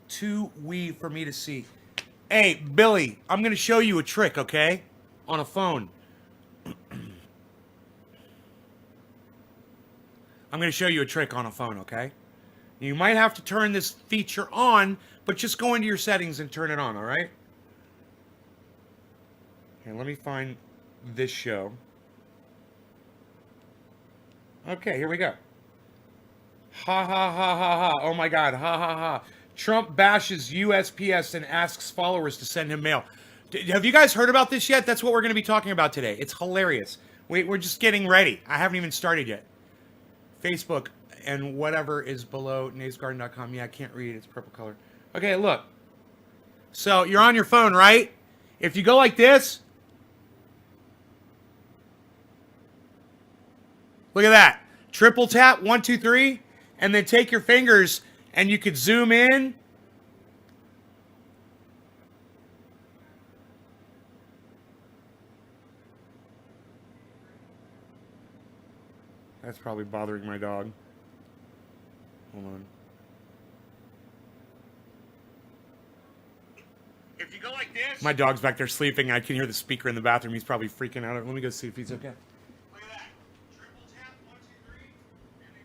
too wee for me to see. Hey, Billy, I'm going to show you a trick, okay? On a phone. I'm going to show you a trick on a phone, okay? You might have to turn this feature on, but just go into your settings and turn it on, all right? Here, let me find this show. Okay, here we go. Ha ha ha ha ha. Oh my God, ha ha ha. Trump bashes USPS and asks followers to send him mail. Have you guys heard about this yet? That's what we're going to be talking about today. It's hilarious. We're just getting ready. I haven't even started yet. Facebook and whatever is below naysgarden.com. Yeah, I can't read. It's purple color. Okay, look. So you're on your phone, right? If you go like this. Look at that. Triple tap, 1, 2, 3. And then take your fingers and you could zoom in. That's probably bothering my dog. Hold on. If you go like this. My dog's back there sleeping. I can hear the speaker in the bathroom. He's probably freaking out. Let me go see if he's okay. Look at that. Triple tap, 1, 2, 3. And then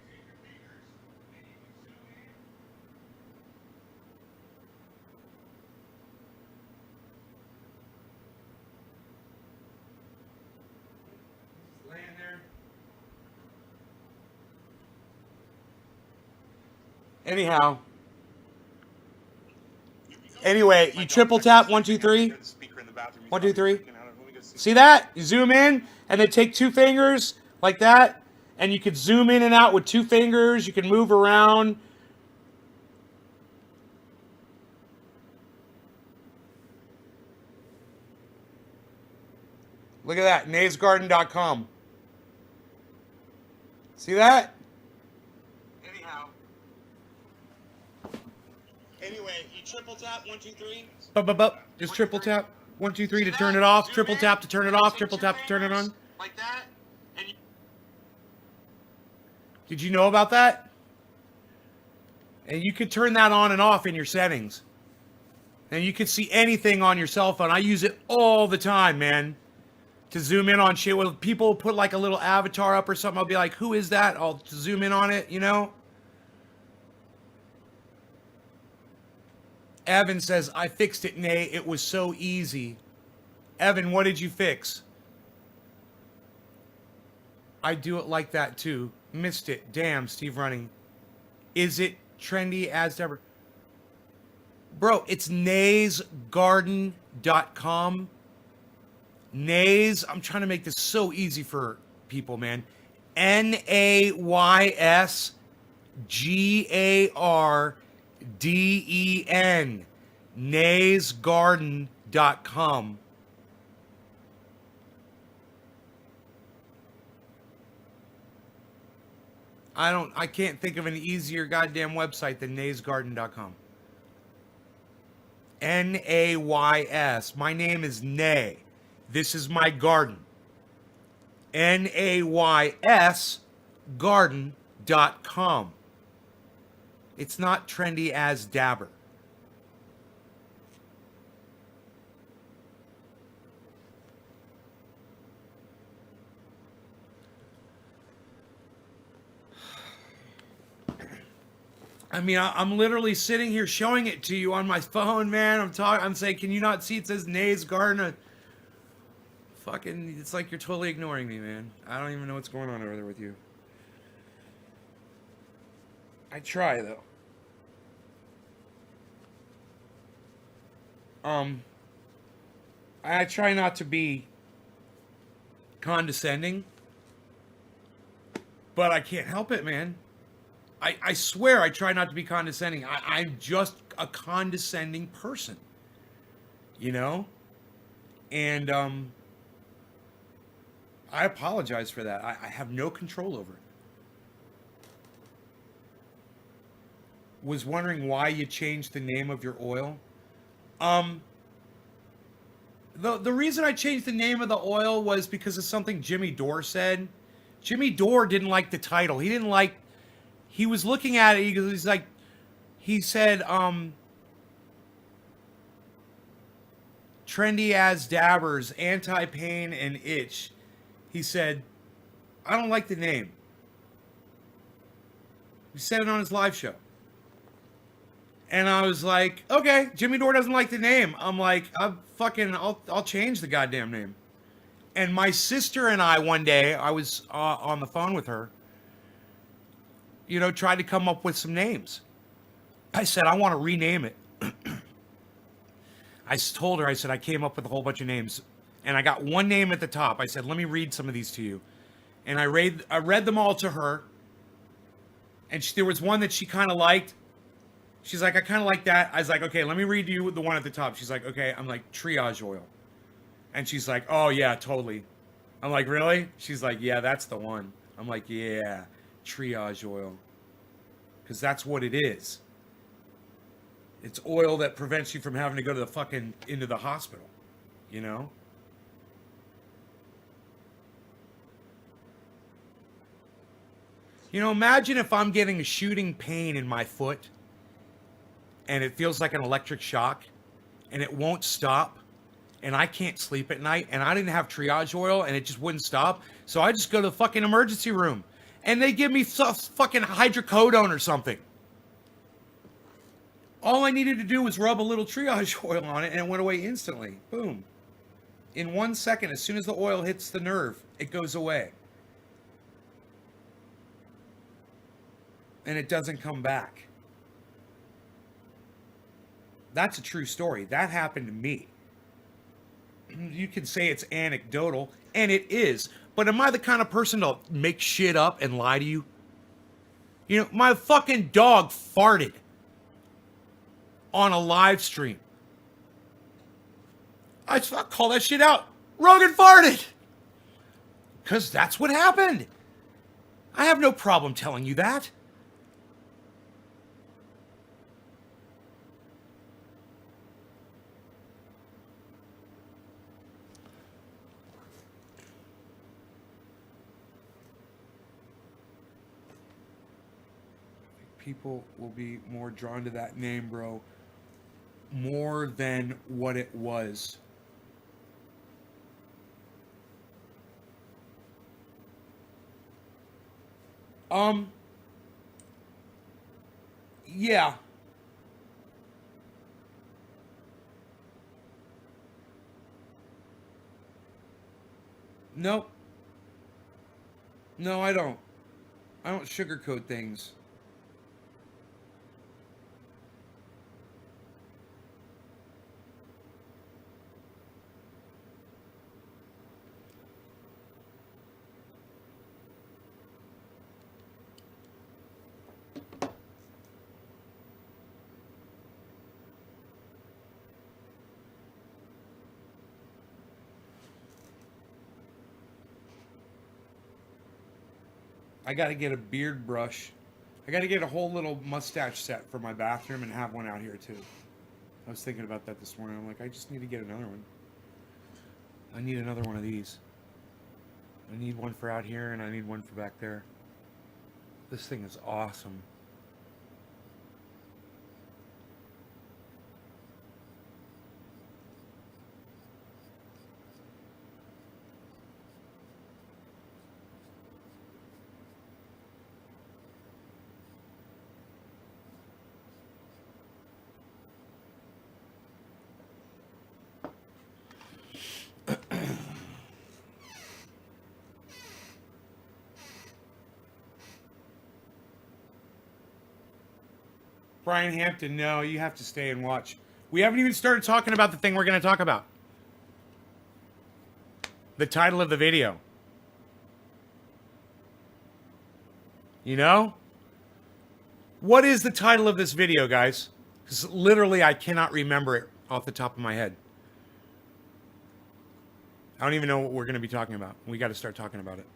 take your fingers. And you can zoom in. He's laying there. Anyhow. Anyway, you triple tap, 1, 2, 3. 1, 2, 3. See that? You zoom in and then take 2 fingers like that. And you could zoom in and out with 2 fingers. You can move around. Look at that, naysgarden.com. See that? Anyhow. Anyway, you triple tap, 1, 2, 3. Just triple tap, 1, 2, 3 to turn it off. Triple tap to turn it off. Triple tap to turn it on. Like that. Did you know about that? And you could turn that on and off in your settings. And you could see anything on your cell phone. I use it all the time, man. To zoom in on shit. When people put like a little avatar up or something, I'll be like, who is that? I'll zoom in on it, you know? Evan says, I fixed it, Nay. It was so easy. Evan, what did you fix? I do it like that too. Missed it. Damn, Steve Running. Is it trendy as ever? Bro, it's naysgarden.com. Nays, I'm trying to make this so easy for people, man. NAYS GARDEN. naysgarden.com. I can't think of an easier goddamn website than naysgarden.com. Nays. My name is Nay. This is my garden. Nays garden.com. It's not trendy as dabber. I mean, I'm literally sitting here showing it to you on my phone, man. I'm saying, can you not see it says Nays Garden? Fucking, it's like you're totally ignoring me, man. I don't even know what's going on over there with you. I try, though. I try not to be condescending, but I can't help it, man. I swear I try not to be condescending. I'm just a condescending person, you know? And I apologize for that. I have no control over it. Was wondering why you changed the name of your oil. The reason I changed the name of the oil was because of something Jimmy Dore said. Jimmy Dore didn't like the title. He didn't like. He was looking at it. He's like, he said, trendy as dabbers, anti-pain and itch. He said, I don't like the name. He said it on his live show. And I was like, okay, Jimmy Dore doesn't like the name. I'm like, I'll change the goddamn name. And my sister and I, one day, I was on the phone with her, you know, tried to come up with some names. I said, I want to rename it. I told her, I said, I came up with a whole bunch of names. And I got one name at the top. I said, let me read some of these to you. And I read them all to her. And there was one that she kind of liked. She's like, I kind of like that. I was like, okay, let me read you the one at the top. She's like, okay. I'm like, triage oil. And she's like, oh, yeah, totally. I'm like, really? She's like, yeah, that's the one. I'm like, yeah, triage oil. Because that's what it is. It's oil that prevents you from having to go to into the hospital. You know? You know, imagine if I'm getting a shooting pain in my foot and it feels like an electric shock and it won't stop and I can't sleep at night and I didn't have triage oil and it just wouldn't stop. So I just go to the fucking emergency room and they give me fucking hydrocodone or something. All I needed to do was rub a little triage oil on it and it went away instantly. Boom. In 1 second, as soon as the oil hits the nerve, it goes away. And it doesn't come back. That's a true story. That happened to me. You can say it's anecdotal, and it is. But am I the kind of person to make shit up and lie to you? You know, my fucking dog farted on a live stream. I call that shit out. Rogan farted. Because that's what happened. I have no problem telling you that. People will be more drawn to that name, bro, more than what it was. Yeah. Nope. No, I don't. I don't sugarcoat things. I got to get a beard brush. I got to get a whole little mustache set for my bathroom and have one out here too. I was thinking about that this morning. I'm like, I just need to get another one. I need another one of these. I need one for out here and I need one for back there. This thing is awesome. Brian Hampton, no, you have to stay and watch. We haven't even started talking about the thing we're going to talk about. The title of the video. You know? What is the title of this video, guys? Because literally I cannot remember it off the top of my head. I don't even know what we're going to be talking about. We got to start talking about it.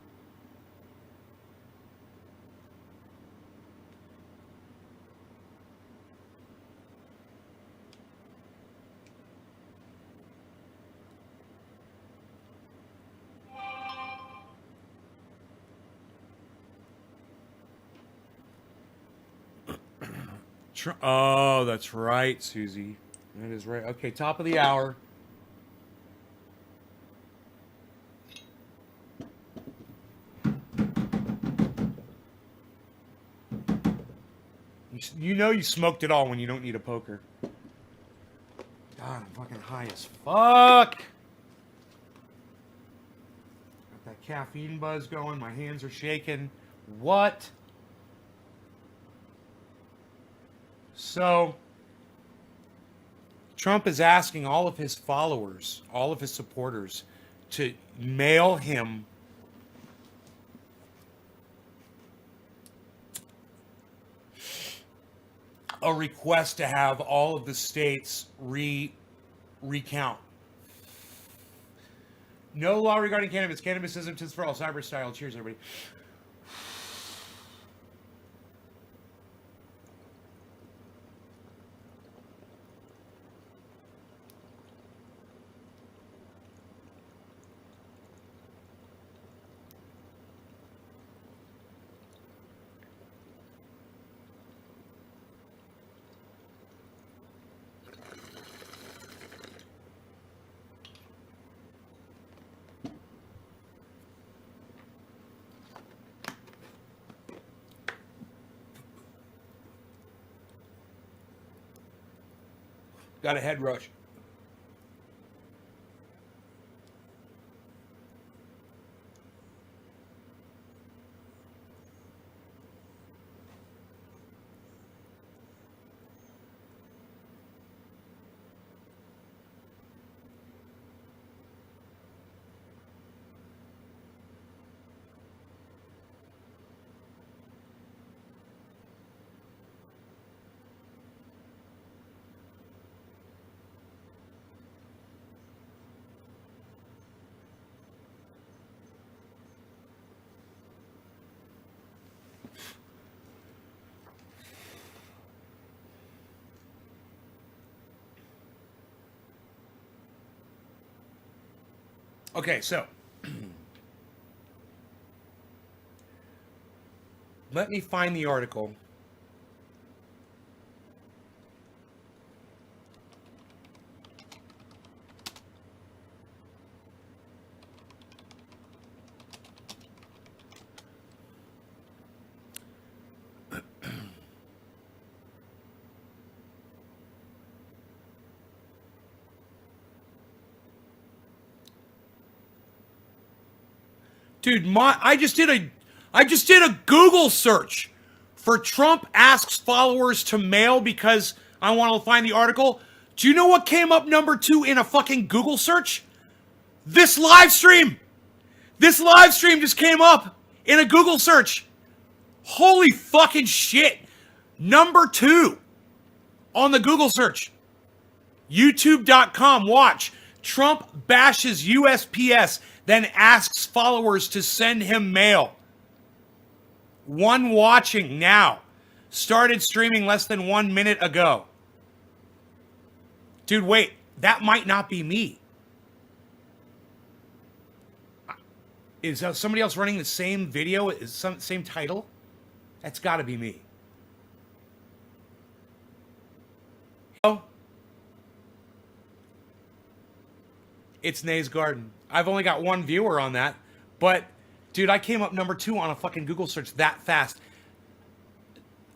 Oh, that's right, Susie. That is right. Okay, top of the hour. You know you smoked it all when you don't need a poker. God, I'm fucking high as fuck. Got that caffeine buzz going. My hands are shaking. What? So, Trump is asking all of his followers, all of his supporters, to mail him a request to have all of the states recount. No law regarding cannabis. Cannabis isn't just for all. Cyber style. Cheers, everybody. Got a head rush. Okay, so let me find the article. Dude, I just did a Google search for Trump asks followers to mail because I want to find the article. Do you know what came up number 2 in a fucking Google search? This live stream. This live stream just came up in a Google search. Holy fucking shit. Number 2 on the Google search. YouTube.com. Watch. Trump bashes USPS, then asks followers to send him mail. One watching now. Started streaming less than 1 minute ago. Dude, wait. That might not be me. Is somebody else running the same video? Is same title? That's got to be me. Oh. It's Nay's Garden. I've only got one viewer on that. But, dude, I came up number 2 on a fucking Google search that fast.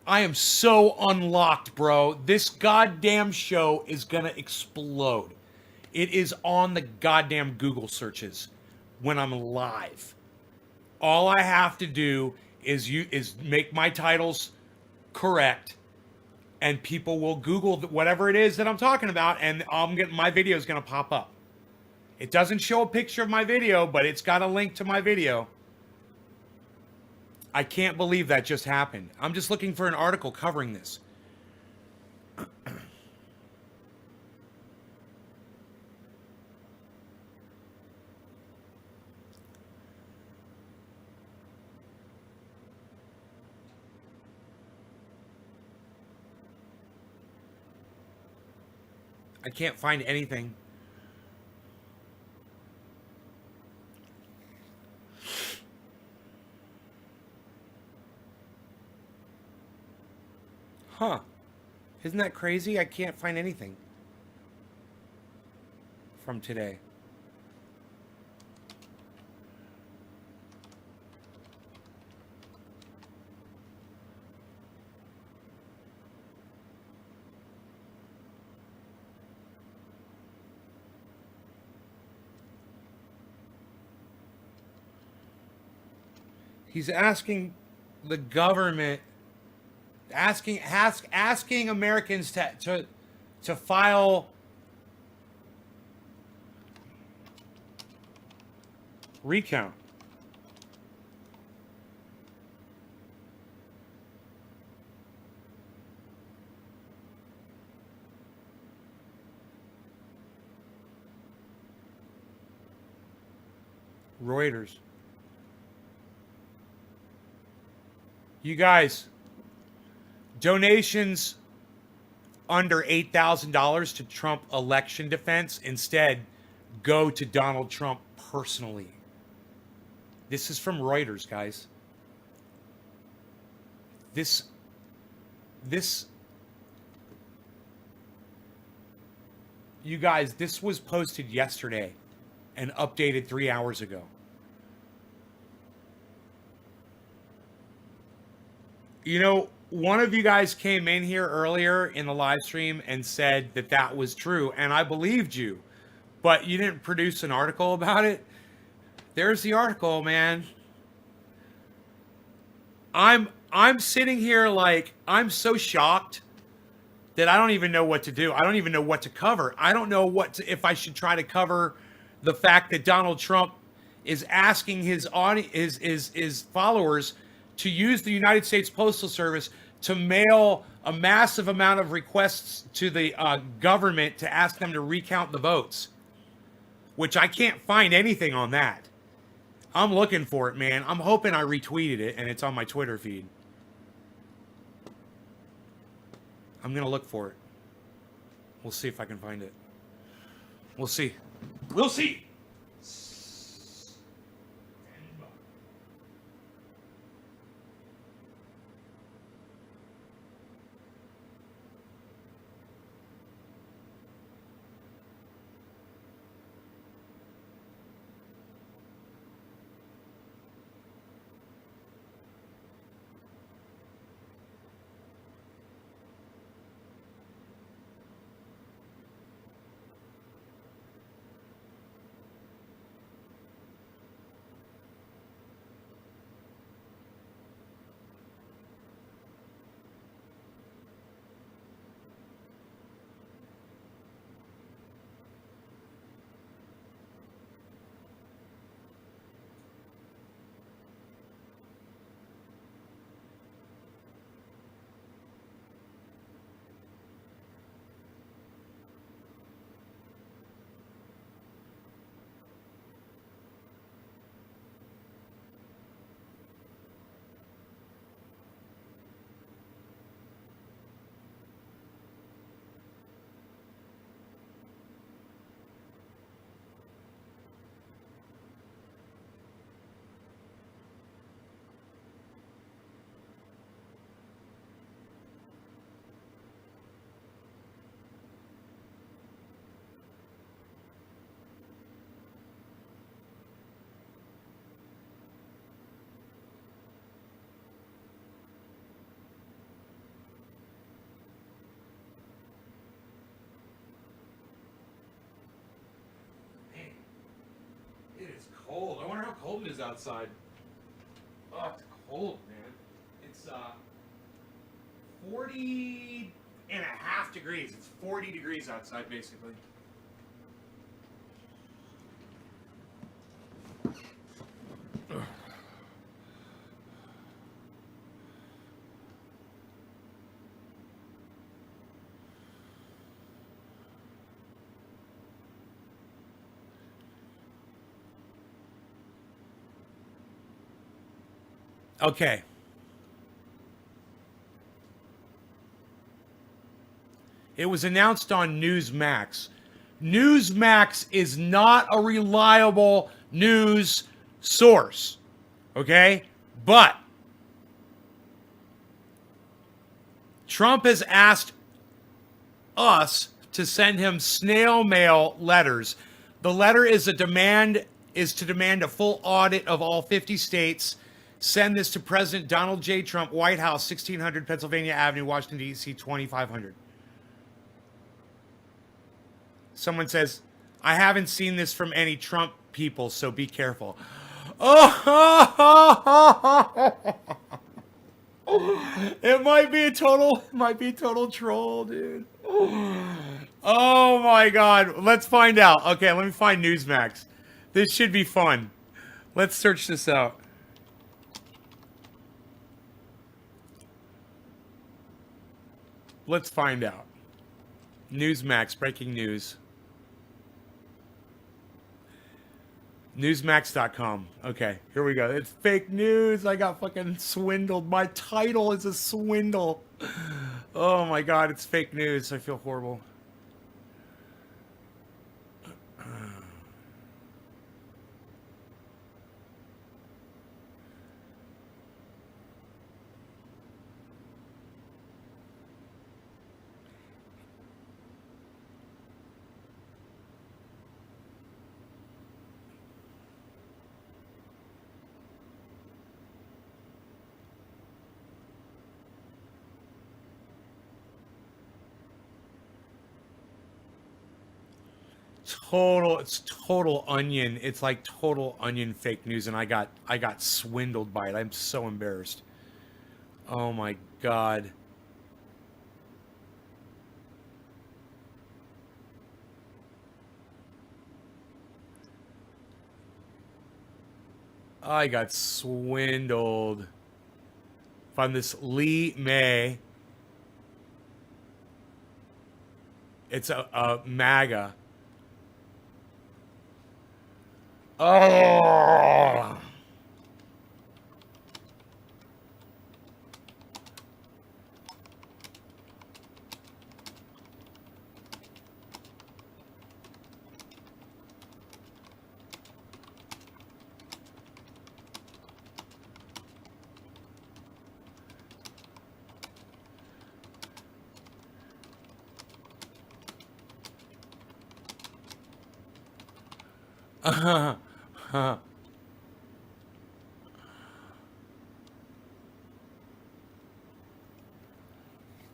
I am so unlocked, bro. This goddamn show is gonna explode. It is on the goddamn Google searches when I'm live. All I have to do is make my titles correct, and people will Google whatever it is that I'm talking about, and my video is gonna pop up. It doesn't show a picture of my video, but it's got a link to my video. I can't believe that just happened. I'm just looking for an article covering this. I can't find anything. Huh. Isn't that crazy? I can't find anything from today. He's asking the government, asking Americans to file recount. Reuters. You guys, donations under $8,000 to Trump election defense instead go to Donald Trump personally. This is from Reuters, guys. This you guys, this was posted yesterday and updated 3 hours ago. You know, one of you guys came in here earlier in the live stream and said that that was true, and I believed you, but you didn't produce an article about it. There's the article, man. I'm sitting here like, I'm so shocked that I don't even know what to do. I don't even know what to cover. I don't know if I should try to cover the fact that Donald Trump is asking his followers to use the United States Postal Service to mail a massive amount of requests to the government to ask them to recount the votes, which I can't find anything on that. I'm looking for it, man. I'm hoping I retweeted it and it's on my Twitter feed. I'm going to look for it. We'll see if I can find it. We'll see. We'll see. cold. I wonder how cold it is outside. Oh, it's cold, man. It's 40 and a half degrees. It's 40 degrees outside, basically. Okay. It was announced on Newsmax. Newsmax is not a reliable news source. Okay? But Trump has asked us to send him snail mail letters. The letter is to demand a full audit of all 50 states. Send this to President Donald J. Trump, White House, 1600 Pennsylvania Avenue, Washington, D.C., 2500. Someone says, I haven't seen this from any Trump people, so be careful. Oh, it might be a total troll, dude. Oh my God. Let's find out. Okay, let me find Newsmax. This should be fun. Let's search this out. Let's find out. Newsmax, breaking news. Newsmax.com. Okay, here we go. It's fake news. I got fucking swindled. My title is a swindle. Oh my God, it's fake news. I feel horrible. It's total onion. It's like total onion fake news, and I got swindled by it. I'm so embarrassed. Oh my God. I got swindled from this Lee May. It's a MAGA. Oh.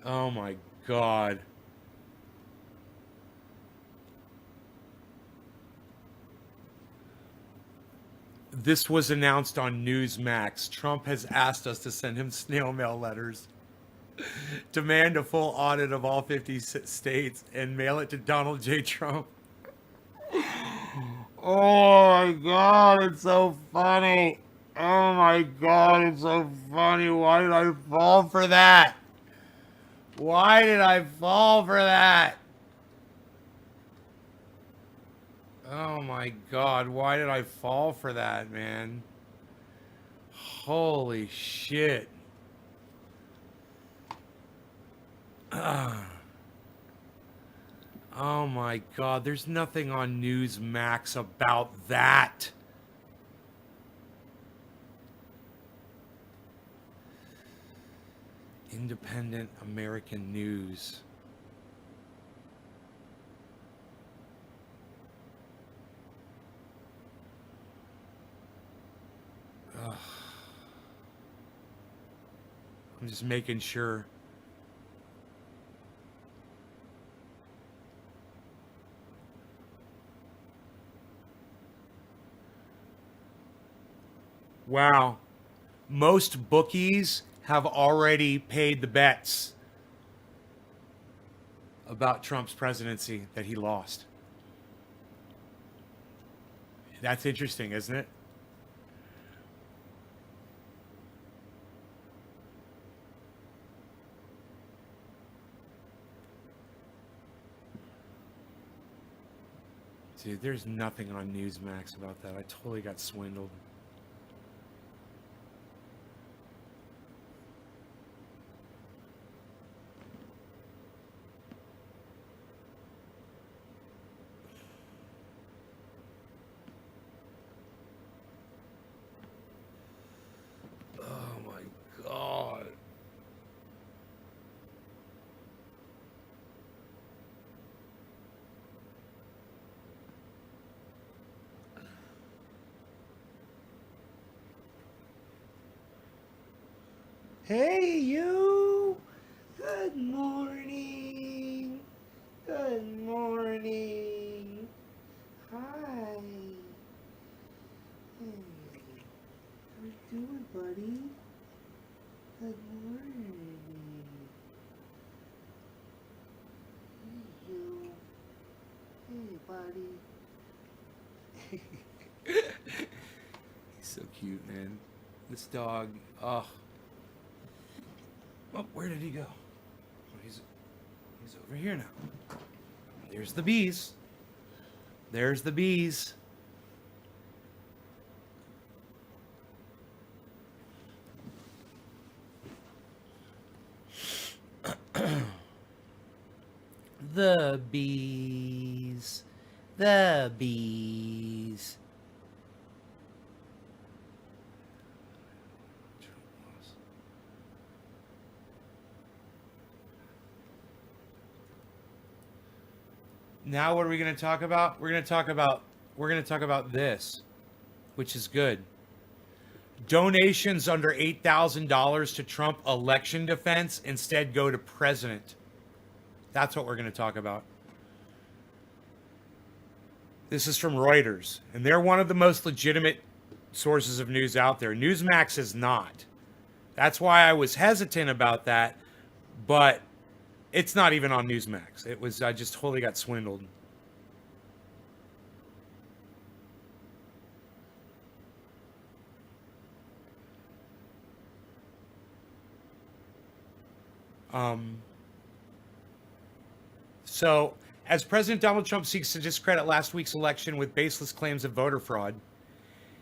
Oh my God. This was announced on Newsmax. Trump has asked us to send him snail mail letters. Demand a full audit of all 50 states and mail it to Donald J. Trump. Oh my God, it's so funny. Oh my God, it's so funny. Why did I fall for that? Why did I fall for that? Oh my God, why did I fall for that, man? Holy shit. Oh my God, there's nothing on Newsmax about that. Independent American News. Ugh. I'm just making sure. Wow. Most bookies have already paid the bets about Trump's presidency that he lost. That's interesting, isn't it? Dude, there's nothing on Newsmax about that. I totally got swindled. Oh my God. Hey, you. Good morning. Good morning. Hi. Hey. How you doing, buddy? Good morning. Hey, you. Hey, buddy. He's so cute, man. This dog. Oh. Oh, where did he go? Oh, he's over here now. There's the bees. There's the bees. The bees. The bees. Now what are we going to talk about? We're going to talk about this, which is good. Donations under $8,000 to Trump election defense instead go to president. That's what we're going to talk about. This is from Reuters, and they're one of the most legitimate sources of news out there. Newsmax is not. That's why I was hesitant about that, but it's not even on Newsmax. I just totally got swindled. So, as President Donald Trump seeks to discredit last week's election with baseless claims of voter fraud,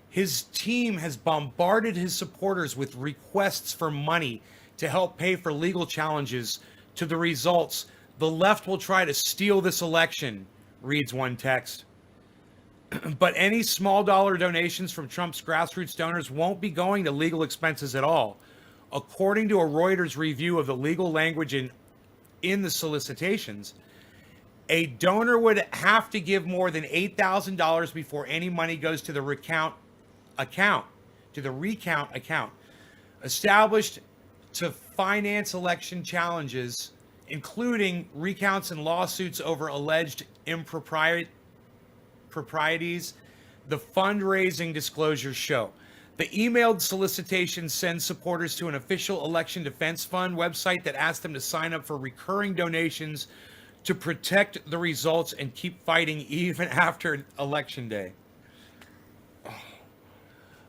his team has bombarded his supporters with requests for money to help pay for legal challenges to the results. The left will try to steal this election, reads one text. But any small dollar donations from Trump's grassroots donors won't be going to legal expenses at all. According to a Reuters review of the legal language in the solicitations, a donor would have to give more than $8,000 before any money goes to the recount account, established to finance election challenges, including recounts and lawsuits over alleged improprieties, the fundraising disclosures show. The emailed solicitation sends supporters to an official election defense fund website that asks them to sign up for recurring donations to protect the results and keep fighting even after Election Day.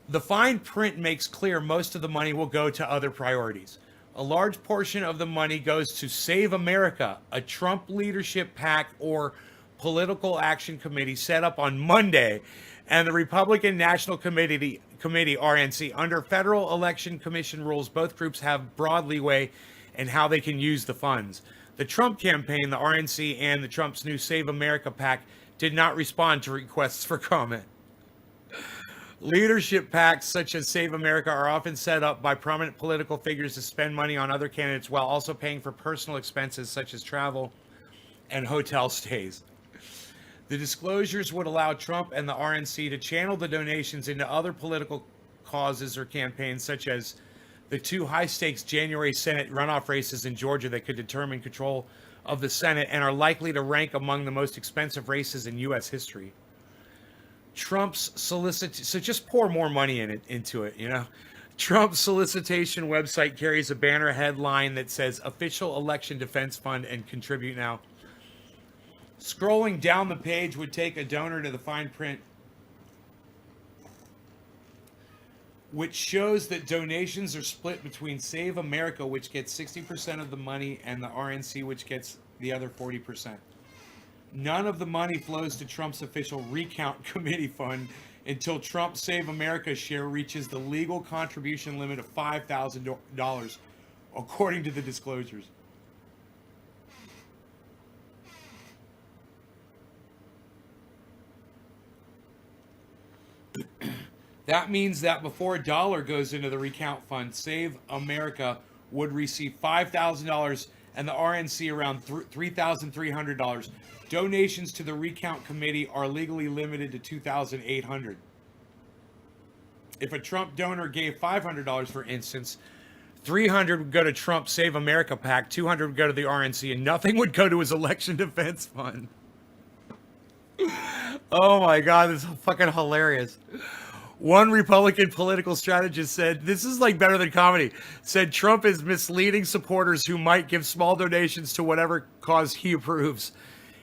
The fine print makes clear most of the money will go to other priorities. A large portion of the money goes to Save America, a Trump leadership PAC or political action committee set up on Monday, and the Republican National Committee RNC. Under Federal Election Commission rules, both groups have broad leeway in how they can use the funds. The Trump campaign, the RNC, and the Trump's new Save America PAC did not respond to requests for comment. Leadership PACs such as Save America are often set up by prominent political figures to spend money on other candidates while also paying for personal expenses such as travel and hotel stays. The disclosures would allow Trump and the RNC to channel the donations into other political causes or campaigns, such as the two high-stakes January Senate runoff races in Georgia that could determine control of the Senate and are likely to rank among the most expensive races in U.S. history. Trump's so just pour more money into it, Trump's solicitation website carries a banner headline that says official election defense fund and contribute now. Scrolling down the page would take a donor to the fine print, which shows that donations are split between Save America, which gets 60% of the money, and the RNC, which gets the other 40%. None of the money flows to Trump's official recount committee fund until Trump Save America share reaches the legal contribution limit of $5,000, according to the disclosures. That means that before a dollar goes into the recount fund, Save America would receive $5,000 and the RNC around $3,300. Donations to the recount committee are legally limited to $2,800. If a Trump donor gave $500, for instance, $300 would go to Trump Save America PAC, $200 would go to the RNC, and nothing would go to his election defense fund. Oh my God, this is fucking hilarious. One Republican political strategist said, this is like better than comedy, said Trump is misleading supporters who might give small donations to whatever cause he approves.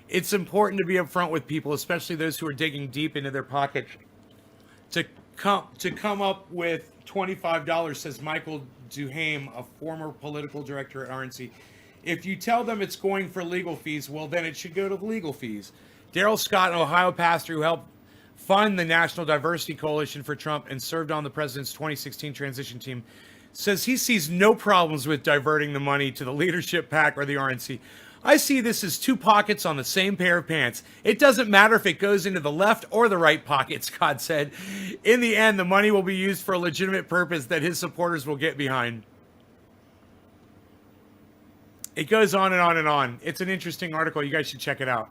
It's important to be upfront with people, especially those who are digging deep into their pockets, to come up with $25, says Michael Duhame, a former political director at RNC. If you tell them it's going for legal fees, well, then it should go to the legal fees. Daryl Scott, an Ohio pastor who helped fund the National Diversity Coalition for Trump and served on the president's 2016 transition team, says he sees no problems with diverting the money to the leadership PAC or the RNC. I see this as two pockets on the same pair of pants. It doesn't matter if it goes into the left or the right pocket, Scott said. In the end, the money will be used for a legitimate purpose that his supporters will get behind. It goes on and on and on. It's an interesting article. You guys should check it out.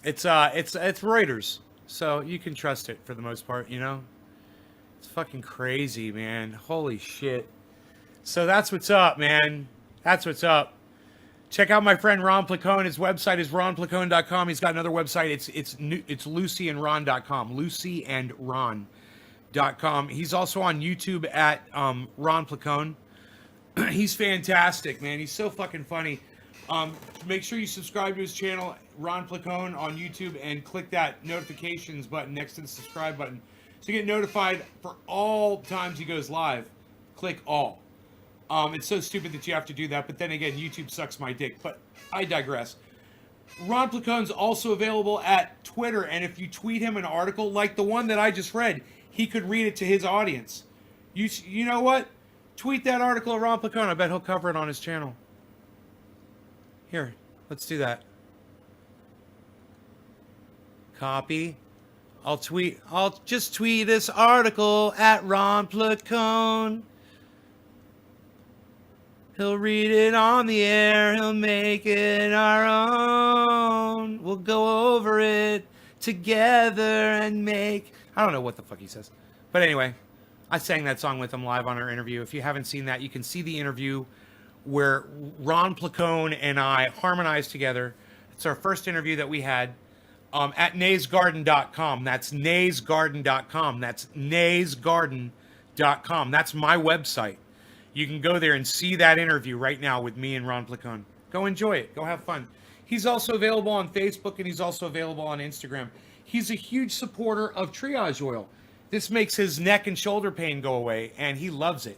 It's Reuters, so you can trust it for the most part, It's fucking crazy, man. Holy shit. So that's what's up, man. That's what's up. Check out my friend Ron Placone. His website is ronplacone.com. He's got another website. It's lucyandron.com. lucyandron.com. He's also on YouTube at Ron Placone. He's fantastic, man. He's so fucking funny. Make sure you subscribe to his channel, Ron Placone, on YouTube, and click that notifications button next to the subscribe button so you get notified for all times he goes live. Click all. It's so stupid that you have to do that, but then again, YouTube sucks my dick. But I digress. Ron Placone's also available at Twitter, and if you tweet him an article like the one that I just read, he could read it to his audience. You know what? Tweet that article at Ron Placone. I bet he'll cover it on his channel. Here, let's do that. Copy. I'll just tweet this article at Ron Placone. He'll read it on the air. He'll make it our own. We'll go over it together and make... I don't know what the fuck he says. But anyway, I sang that song with him live on our interview. If you haven't seen that, you can see the interview where Ron Placone and I harmonized together. It's our first interview that we had at naysgarden.com. That's naysgarden.com. That's naysgarden.com. That's my website. You can go there and see that interview right now with me and Ron Placone. Go enjoy it. Go have fun. He's also available on Facebook, and he's also available on Instagram. He's a huge supporter of triage oil. This makes his neck and shoulder pain go away, and he loves it.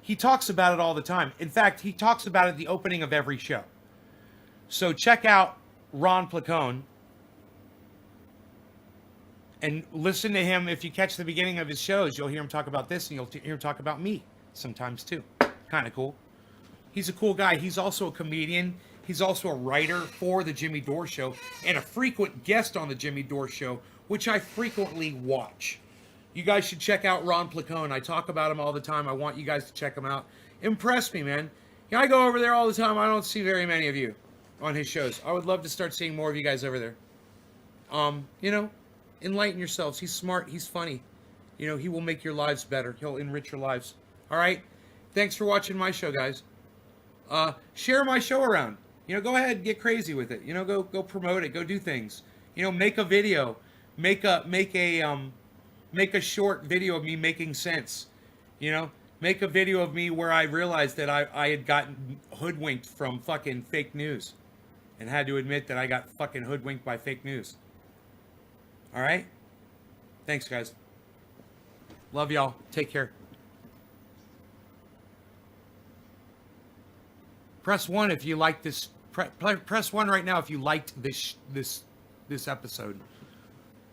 He talks about it all the time. In fact, he talks about it at the opening of every show. So check out Ron Placone and listen to him. If you catch the beginning of his shows, you'll hear him talk about this, and you'll hear him talk about me sometimes too. Kind of cool. He's a cool guy. He's also a comedian. He's also a writer for the Jimmy Dore Show and a frequent guest on the Jimmy Dore Show, which I frequently watch. You guys should check out Ron Placone. I talk about him all the time. I want you guys to check him out. Impress me, man. I go over there all the time. I don't see very many of you on his shows. I would love to start seeing more of you guys over there. Enlighten yourselves. He's smart. He's funny. He will make your lives better. He'll enrich your lives. All right? Thanks for watching my show, guys. Share my show around. Go ahead and get crazy with it. Go promote it. Go do things. Make a video. make a short video of me making sense. You know, make a video of me where I realized that I had gotten hoodwinked from fucking fake news, and had to admit that I got fucking hoodwinked by fake news. All right. Thanks, guys. Love y'all. Take care. Press 1 if you like this. Press 1 right now if you liked this episode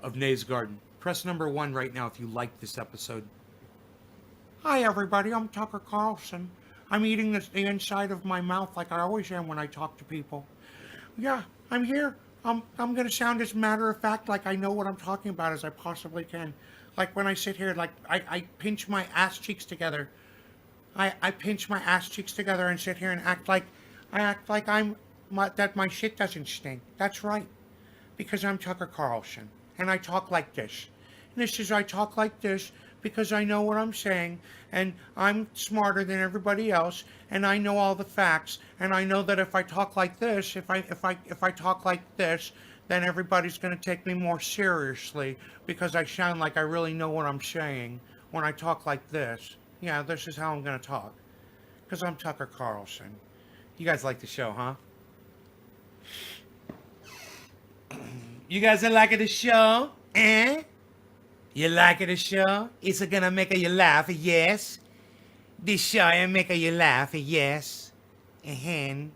of Nay's Garden. Press number 1 right now if you liked this episode. Hi everybody, I'm Tucker Carlson. I'm eating the inside of my mouth like I always am when I talk to people. Yeah, I'm here. I'm gonna sound as matter of fact like I know what I'm talking about as I possibly can. Like when I sit here, like I pinch my ass cheeks together. I pinch my ass cheeks together and sit here and act like that my shit doesn't stink. That's right. Because I'm Tucker Carlson. And I talk like this. And this is I talk like this because I know what I'm saying. And I'm smarter than everybody else. And I know all the facts. And I know that if I talk like this, if I talk like this, then everybody's going to take me more seriously. Because I sound like I really know what I'm saying when I talk like this. Yeah, this is how I'm going to talk. Because I'm Tucker Carlson. You guys like the show, huh? You guys are liking the show? Eh? You liking the show? Is it going to make you laugh? Yes. This show ain't making you laugh? Yes. You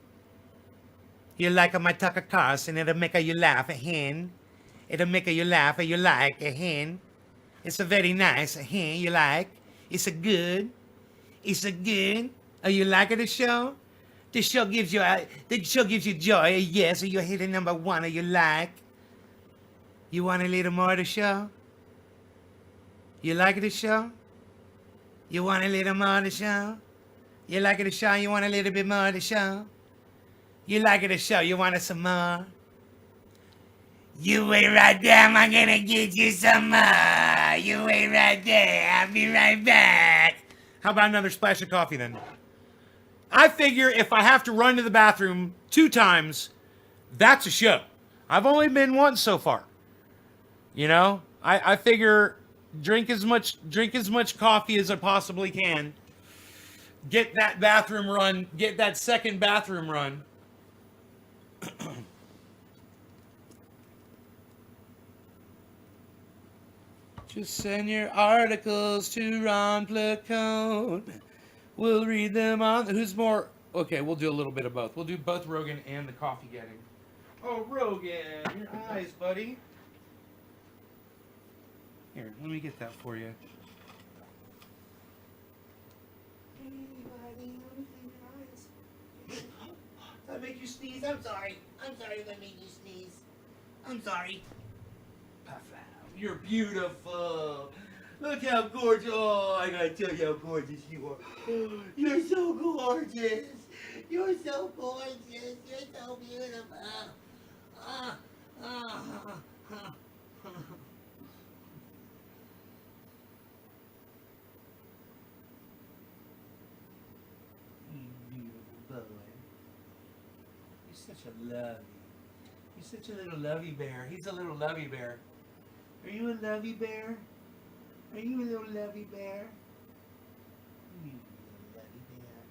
like my Tucker Carlson? It'll make you laugh? It'll make you laugh? You like? It's a very nice. You like? It's a good. It's a good. Are you liking the show? The show gives you joy. Yes. Are you hitting number 1? Are you like? You want a little more of the show? You like the show? You want a little more of the show? You like the show? You want a little bit more of the show? You like the show? You want some more? You wait right there. I'm gonna get you some more. You wait right there. I'll be right back. How about another splash of coffee then? I figure if I have to run to the bathroom 2 times, that's a show. I've only been once so far. You know, I figure drink as much coffee as I possibly can. Get that bathroom run. Get that second bathroom run. Just send your articles to Ron Placone. We'll read them on. Who's more? Okay, we'll do a little bit of both. We'll do both Rogan and the coffee getting. Oh, Rogan, your eyes, buddy. Here, let me get that for you. Hey, buddy, let me clean your eyes. Did I make you sneeze? I'm sorry. I'm sorry if I made you sneeze. I'm sorry. You're beautiful. Look how gorgeous. Oh, I gotta tell you how gorgeous you are. You're so gorgeous. You're so gorgeous. You're so beautiful. Beautiful boy. You're such a lovey. You're such a little lovey bear. He's a little lovey bear. Are you a lovey bear? Are you a little lovey bear? You a lovey bear.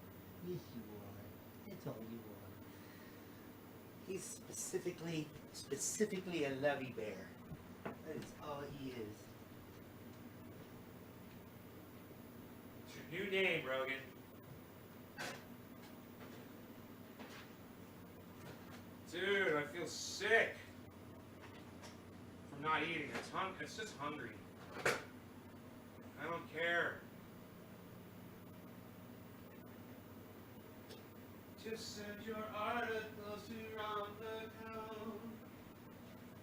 Yes, you are. That's all you are. He's specifically a lovey bear. That is all he is. It's your new name, Rogan. Dude, I feel sick from not eating. It's just hungry. I don't care. Just send your articles to Ron Placone.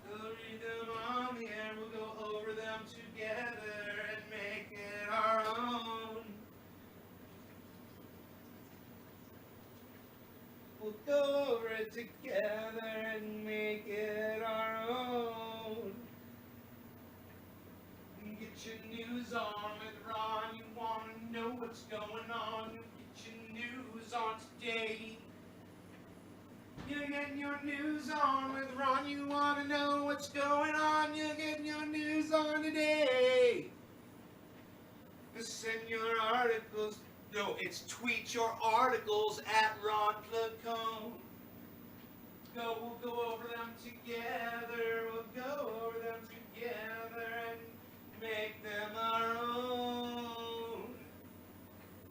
We'll read them on the air. We'll go over them together and make it our own. We'll go over it together and make it our own. Get your news on with Ron. You want to know what's going on. You get your news on today. You're getting your news on with Ron. You want to know what's going on. You're getting your news on today. Send your articles. No, it's tweet your articles at Ron Placone. We'll go over them together. We'll go over them together and make them our own.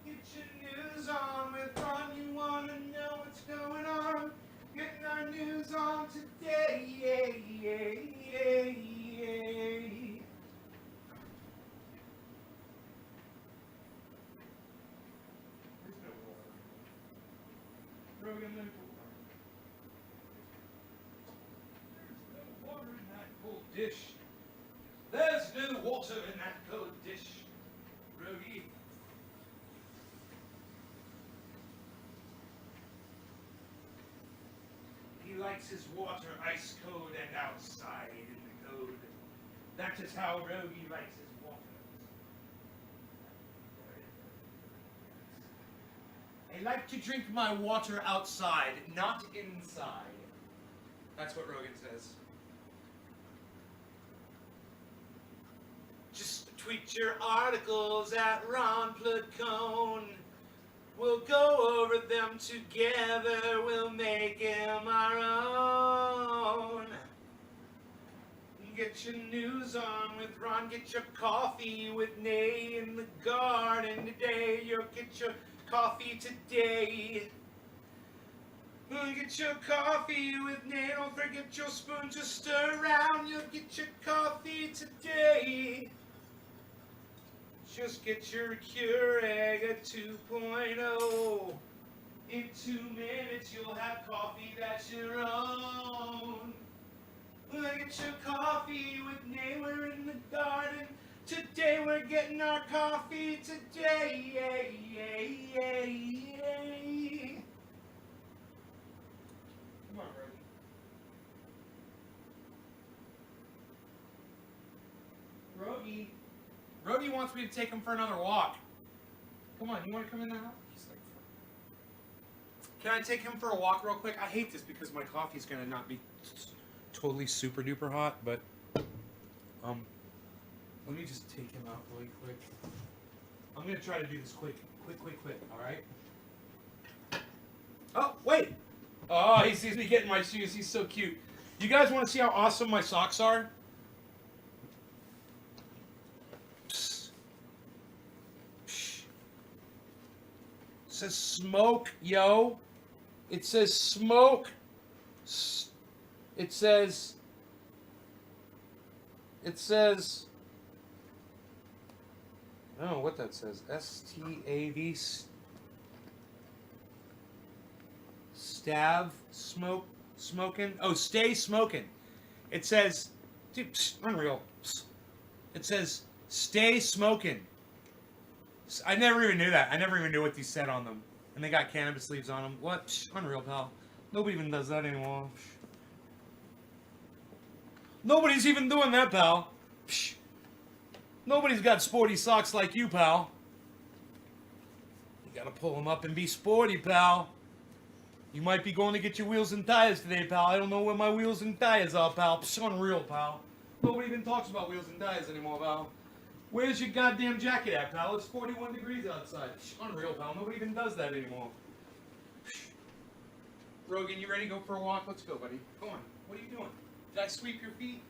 Get your news on with Ron. You want to know what's going on? Getting our news on today. Rogan, there's no water in that cold dish. There's no water in that cold dish, Rogie. He likes his water ice cold and outside in the cold. That is how Rogie likes his water. I like to drink my water outside, not inside. That's what Rogan says. Just tweet your articles at Ron Placone. We'll go over them together. We'll make him our own. Get your news on with Ron. Get your coffee with Nay in the garden today. You'll get your coffee today. Get your coffee with Nay. Don't forget your spoon to stir around. You'll get your coffee today. Just get your Keurig at 2.0. In 2 minutes you'll have coffee that's your own. Get your coffee with Nay. We're in the garden. Today we're getting our coffee today. Come on, Rogie. Rogie wants me to take him for another walk. Come on, you want to come in the house? Can I take him for a walk real quick? I hate this because my coffee's going to not be totally super duper hot, but let me just take him out really quick. I'm going to try to do this quick, all right? Oh, wait! Oh, he sees me getting my shoes. He's so cute. You guys want to see how awesome my socks are? Psst. Psst. It says smoke, yo. It says smoke. It says... I don't know what that says. S-T-A-V. Stav smoking. Oh, stay smoking. It says, dude, unreal. It says stay smoking. I never even knew that. I never even knew what these said on them. And they got cannabis leaves on them. What? Unreal, pal. Nobody even does that anymore. Nobody's even doing that, pal. Nobody's got sporty socks like you, pal. You gotta pull them up and be sporty, pal. You might be going to get your wheels and tires today, pal. I don't know where my wheels and tires are, pal. Unreal, pal. Nobody even talks about wheels and tires anymore, pal. Where's your goddamn jacket at, pal? It's 41 degrees outside. Unreal, pal. Nobody even does that anymore. Rogan, you ready to go for a walk? Let's go, buddy. Go on. What are you doing? Did I sweep your feet?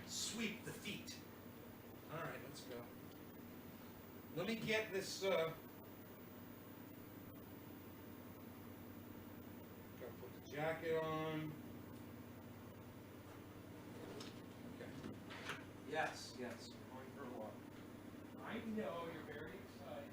Sweep the feet. All right, let's go. Let me get this, gotta put the jacket on. Okay. Yes, going for a walk. I know you're very excited.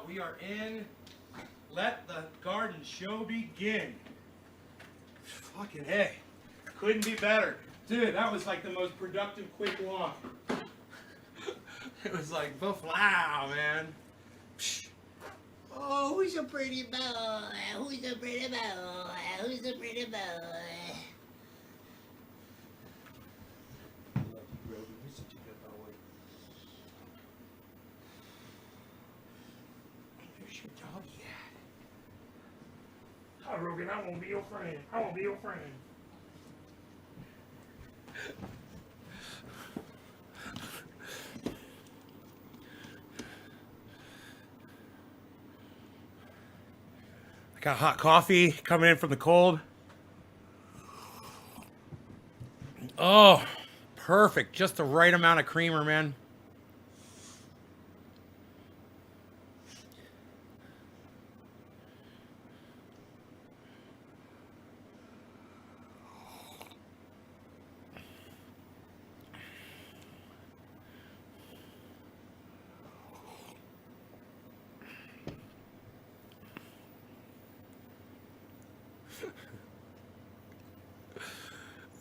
We are in. Let the garden show begin. Fucking hey. Couldn't be better. Dude, that was like the most productive quick walk. It was like, wow, man. Oh, who's a pretty boy? Who's a pretty boy? Who's a pretty boy? You're such a good boy. There's your doggy at. Hi, Rogan, I won't be your friend. I won't be your friend. I got hot coffee coming in from the cold. Oh, perfect. Just the right amount of creamer, man.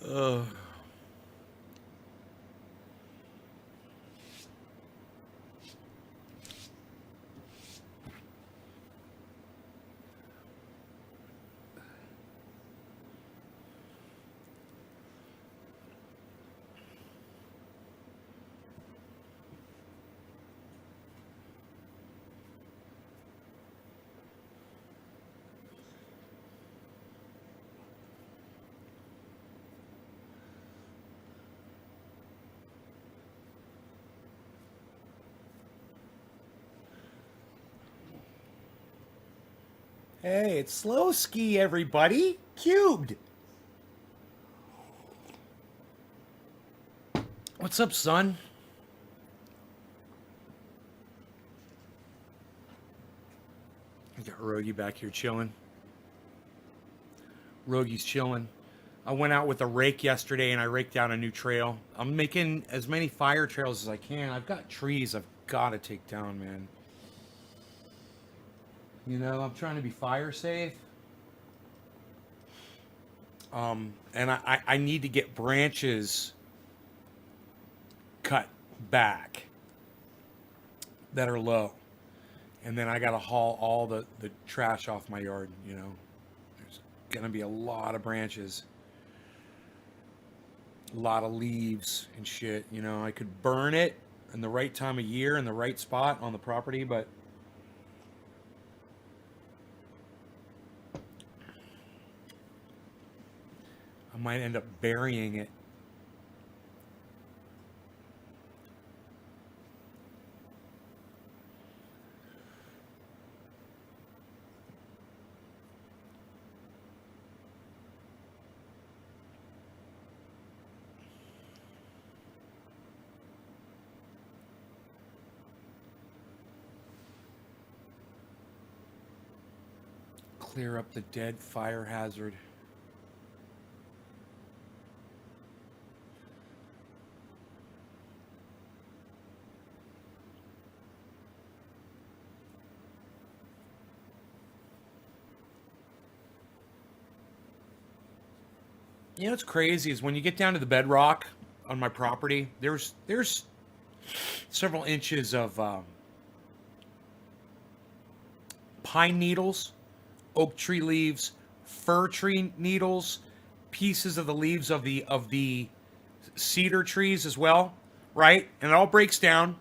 Ugh. Hey, it's Slow Ski, everybody. Cubed. What's up, son? I got Rogie back here chilling. Rogie's chilling. I went out with a rake yesterday and I raked down a new trail. I'm making as many fire trails as I can. I've got trees I've got to take down, man. You know, I'm trying to be fire safe. And I need to get branches cut back that are low. And then I got to haul all the trash off my yard, you know. There's going to be a lot of branches. A lot of leaves and shit, you know. I could burn it in the right time of year in the right spot on the property, but I might end up burying it. Clear up the dead fire hazard. You know what's crazy is when you get down to the bedrock on my property, there's several inches of pine needles, oak tree leaves, fir tree needles, pieces of the leaves of the cedar trees as well, right? And it all breaks down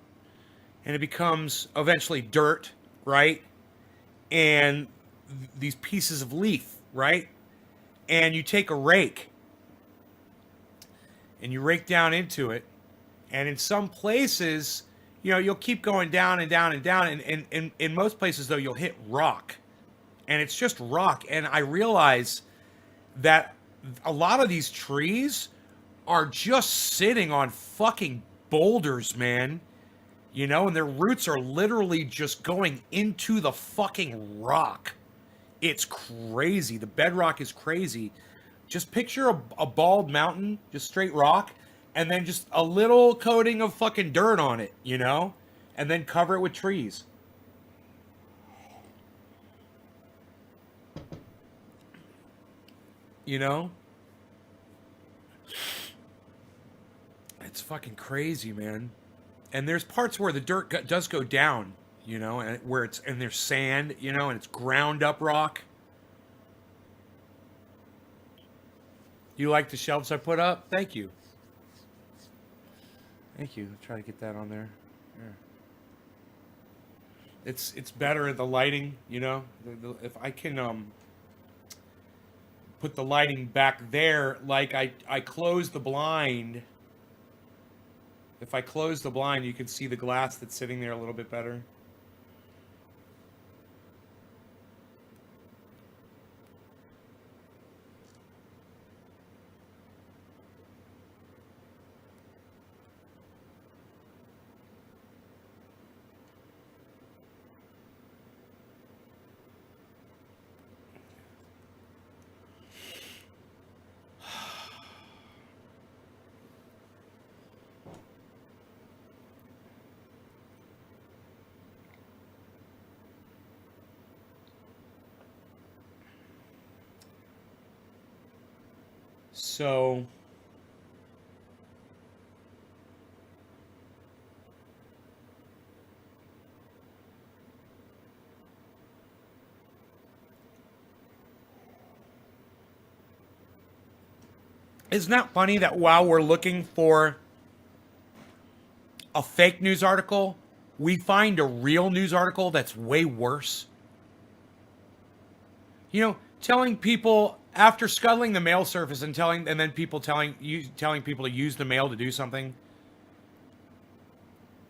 and it becomes eventually dirt, right? And these pieces of leaf, right? And you take a rake and you rake down into it. And in some places, you know, you'll keep going down and down and down. And in most places, though, you'll hit rock. And it's just rock. And I realize that a lot of these trees are just sitting on fucking boulders, man. You know, and their roots are literally just going into the fucking rock. It's crazy. The bedrock is crazy. Just picture a bald mountain, just straight rock, and then just a little coating of fucking dirt on it, you know? And then cover it with trees. You know? It's fucking crazy, man. And there's parts where the dirt does go down, you know, and where it's and there's sand, you know, and it's ground up rock. You like the shelves I put up? Thank you. Thank you. I'll try to get that on there. Yeah. It's better the lighting, you know. If I can put the lighting back there, like I close the blind. If I close the blind, you can see the glass that's sitting there a little bit better. So isn't that funny that while we're looking for a fake news article, we find a real news article that's way worse? You know, telling people after scuttling the mail service and then people telling people to use the mail to do something.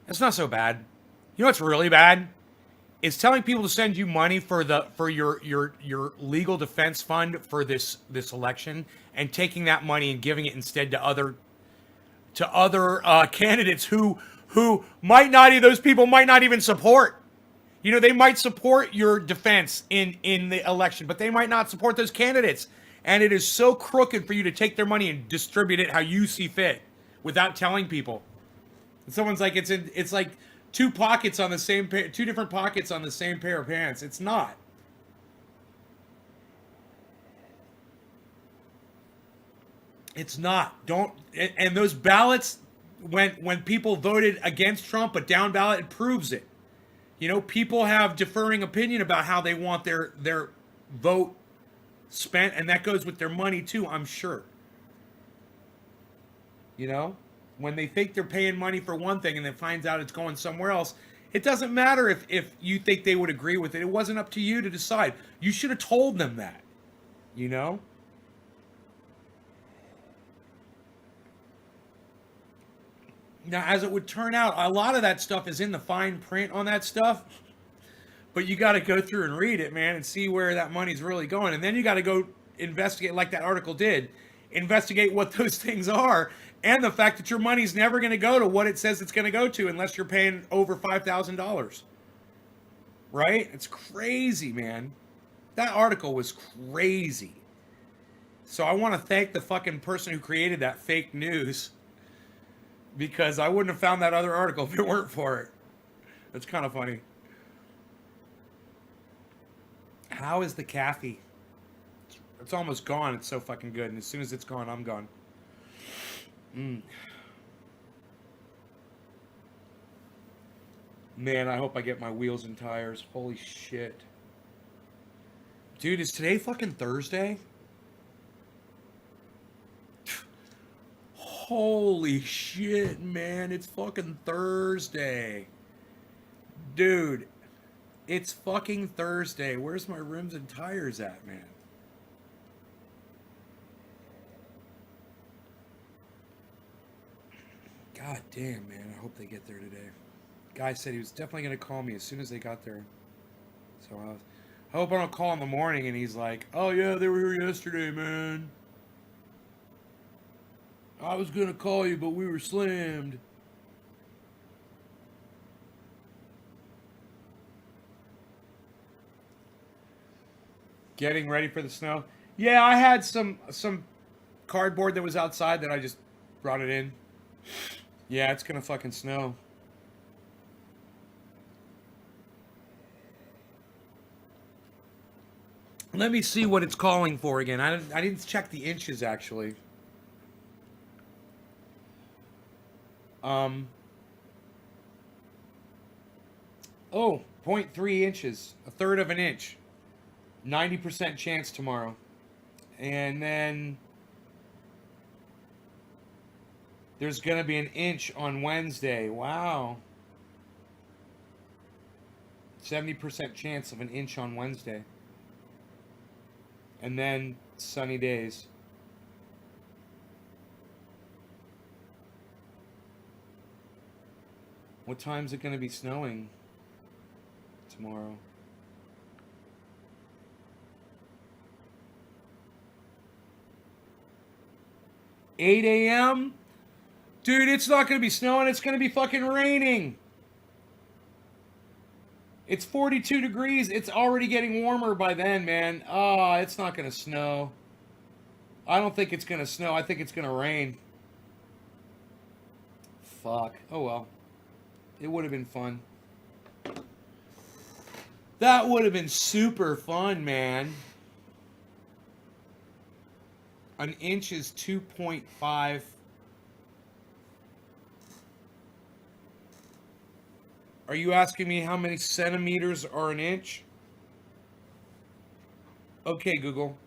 It's not so bad. You know what's really bad? It's telling people to send you money for your legal defense fund for this election and taking that money and giving it instead to other candidates who might not those people might not even support. You know, they might support your defense in the election, but they might not support those candidates. And it is so crooked for you to take their money and distribute it how you see fit without telling people. And someone's like, it's like two pockets on the same pair, two different pockets on the same pair of pants. It's not. It's not. Don't. And those ballots, when people voted against Trump, but down ballot, it proves it. You know, people have differing opinion about how they want their vote spent, and that goes with their money too, I'm sure. You know, when they think they're paying money for one thing and then finds out it's going somewhere else, it doesn't matter if you think they would agree with it. It wasn't up to you to decide. You should have told them that. You know? Now, as it would turn out, a lot of that stuff is in the fine print on that stuff. But you got to go through and read it, man, and see where that money's really going. And then you got to go investigate, like that article did, investigate what those things are, and the fact that your money's never going to go to what it says it's going to go to unless you're paying over $5,000. Right? It's crazy, man. That article was crazy. So I want to thank the fucking person who created that fake news, because I wouldn't have found that other article if it weren't for it. It's kind of funny. How is the Kathy? It's almost gone. It's so fucking good. And as soon as it's gone, I'm gone. Man, I hope I get my wheels and tires. Holy shit. Dude, is today fucking Thursday? Holy shit, man. It's fucking Thursday. Dude, it's fucking Thursday. Where's my rims and tires at, man? God damn, man. I hope they get there today. Guy said he was definitely going to call me as soon as they got there. So I hope I don't call in the morning and he's like, oh yeah, they were here yesterday, man. I was going to call you, but we were slammed. Getting ready for the snow. Yeah, I had some cardboard that was outside that I just brought it in. Yeah, it's going to fucking snow. Let me see what it's calling for again. I didn't check the inches actually. Oh, 0.3 inches, a third of an inch. 90% chance tomorrow. And then there's going to be an inch on Wednesday. Wow. 70% chance of an inch on Wednesday. And then sunny days. What time is it going to be snowing tomorrow? $8 a.m.? Dude, it's not going to be snowing. It's going to be fucking raining. It's 42 degrees. It's already getting warmer by then, man. Oh, it's not going to snow. I don't think it's going to snow. I think it's going to rain. Fuck. Oh, well. It would have been fun. That would have been super fun, man. An inch is 2.5. Are you asking me how many centimeters are an inch? Okay, Google.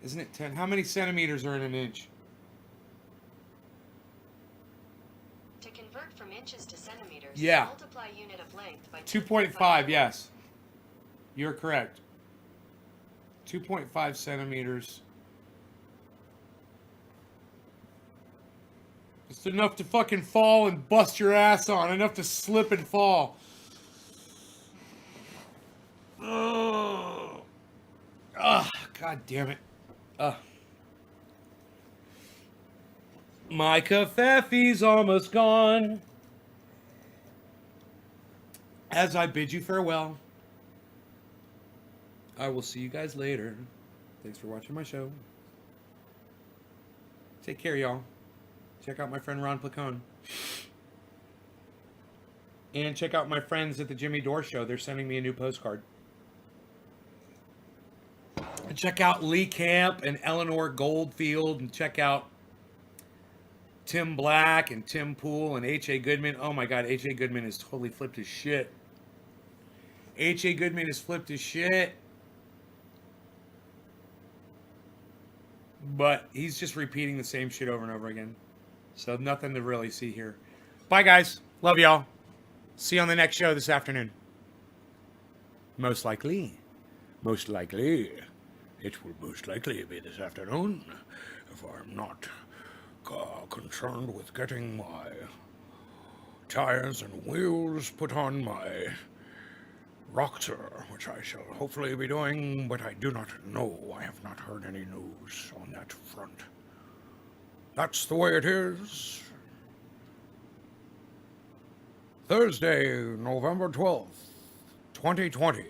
Isn't it 10? How many centimeters are in an inch? To convert from inches to centimeters, yeah. Multiply unit of length by 2.5, yes. You're correct. 2.5 centimeters. It's enough to fucking fall and bust your ass on. Enough to slip and fall. Oh, God damn it. My covfee's almost gone. As I bid you farewell, I will see you guys later. Thanks for watching my show. Take care, y'all. Check out my friend Ron Placone. And check out my friends at the Jimmy Dore Show. They're sending me a new postcard. And check out Lee Camp and Eleanor Goldfield. And check out Tim Black and Tim Poole and H.A. Goodman. Oh my God, H.A. Goodman has totally flipped his shit. H.A. Goodman has flipped his shit. But he's just repeating the same shit over and over again. So nothing to really see here. Bye, guys. Love y'all. See you on the next show this afternoon. Most likely. Most likely. It will most likely be this afternoon. If I'm not concerned with getting my tires and wheels put on my Roxer, which I shall hopefully be doing, but I do not know. I have not heard any news on that front. That's the way it is. Thursday, November 12th, 2020.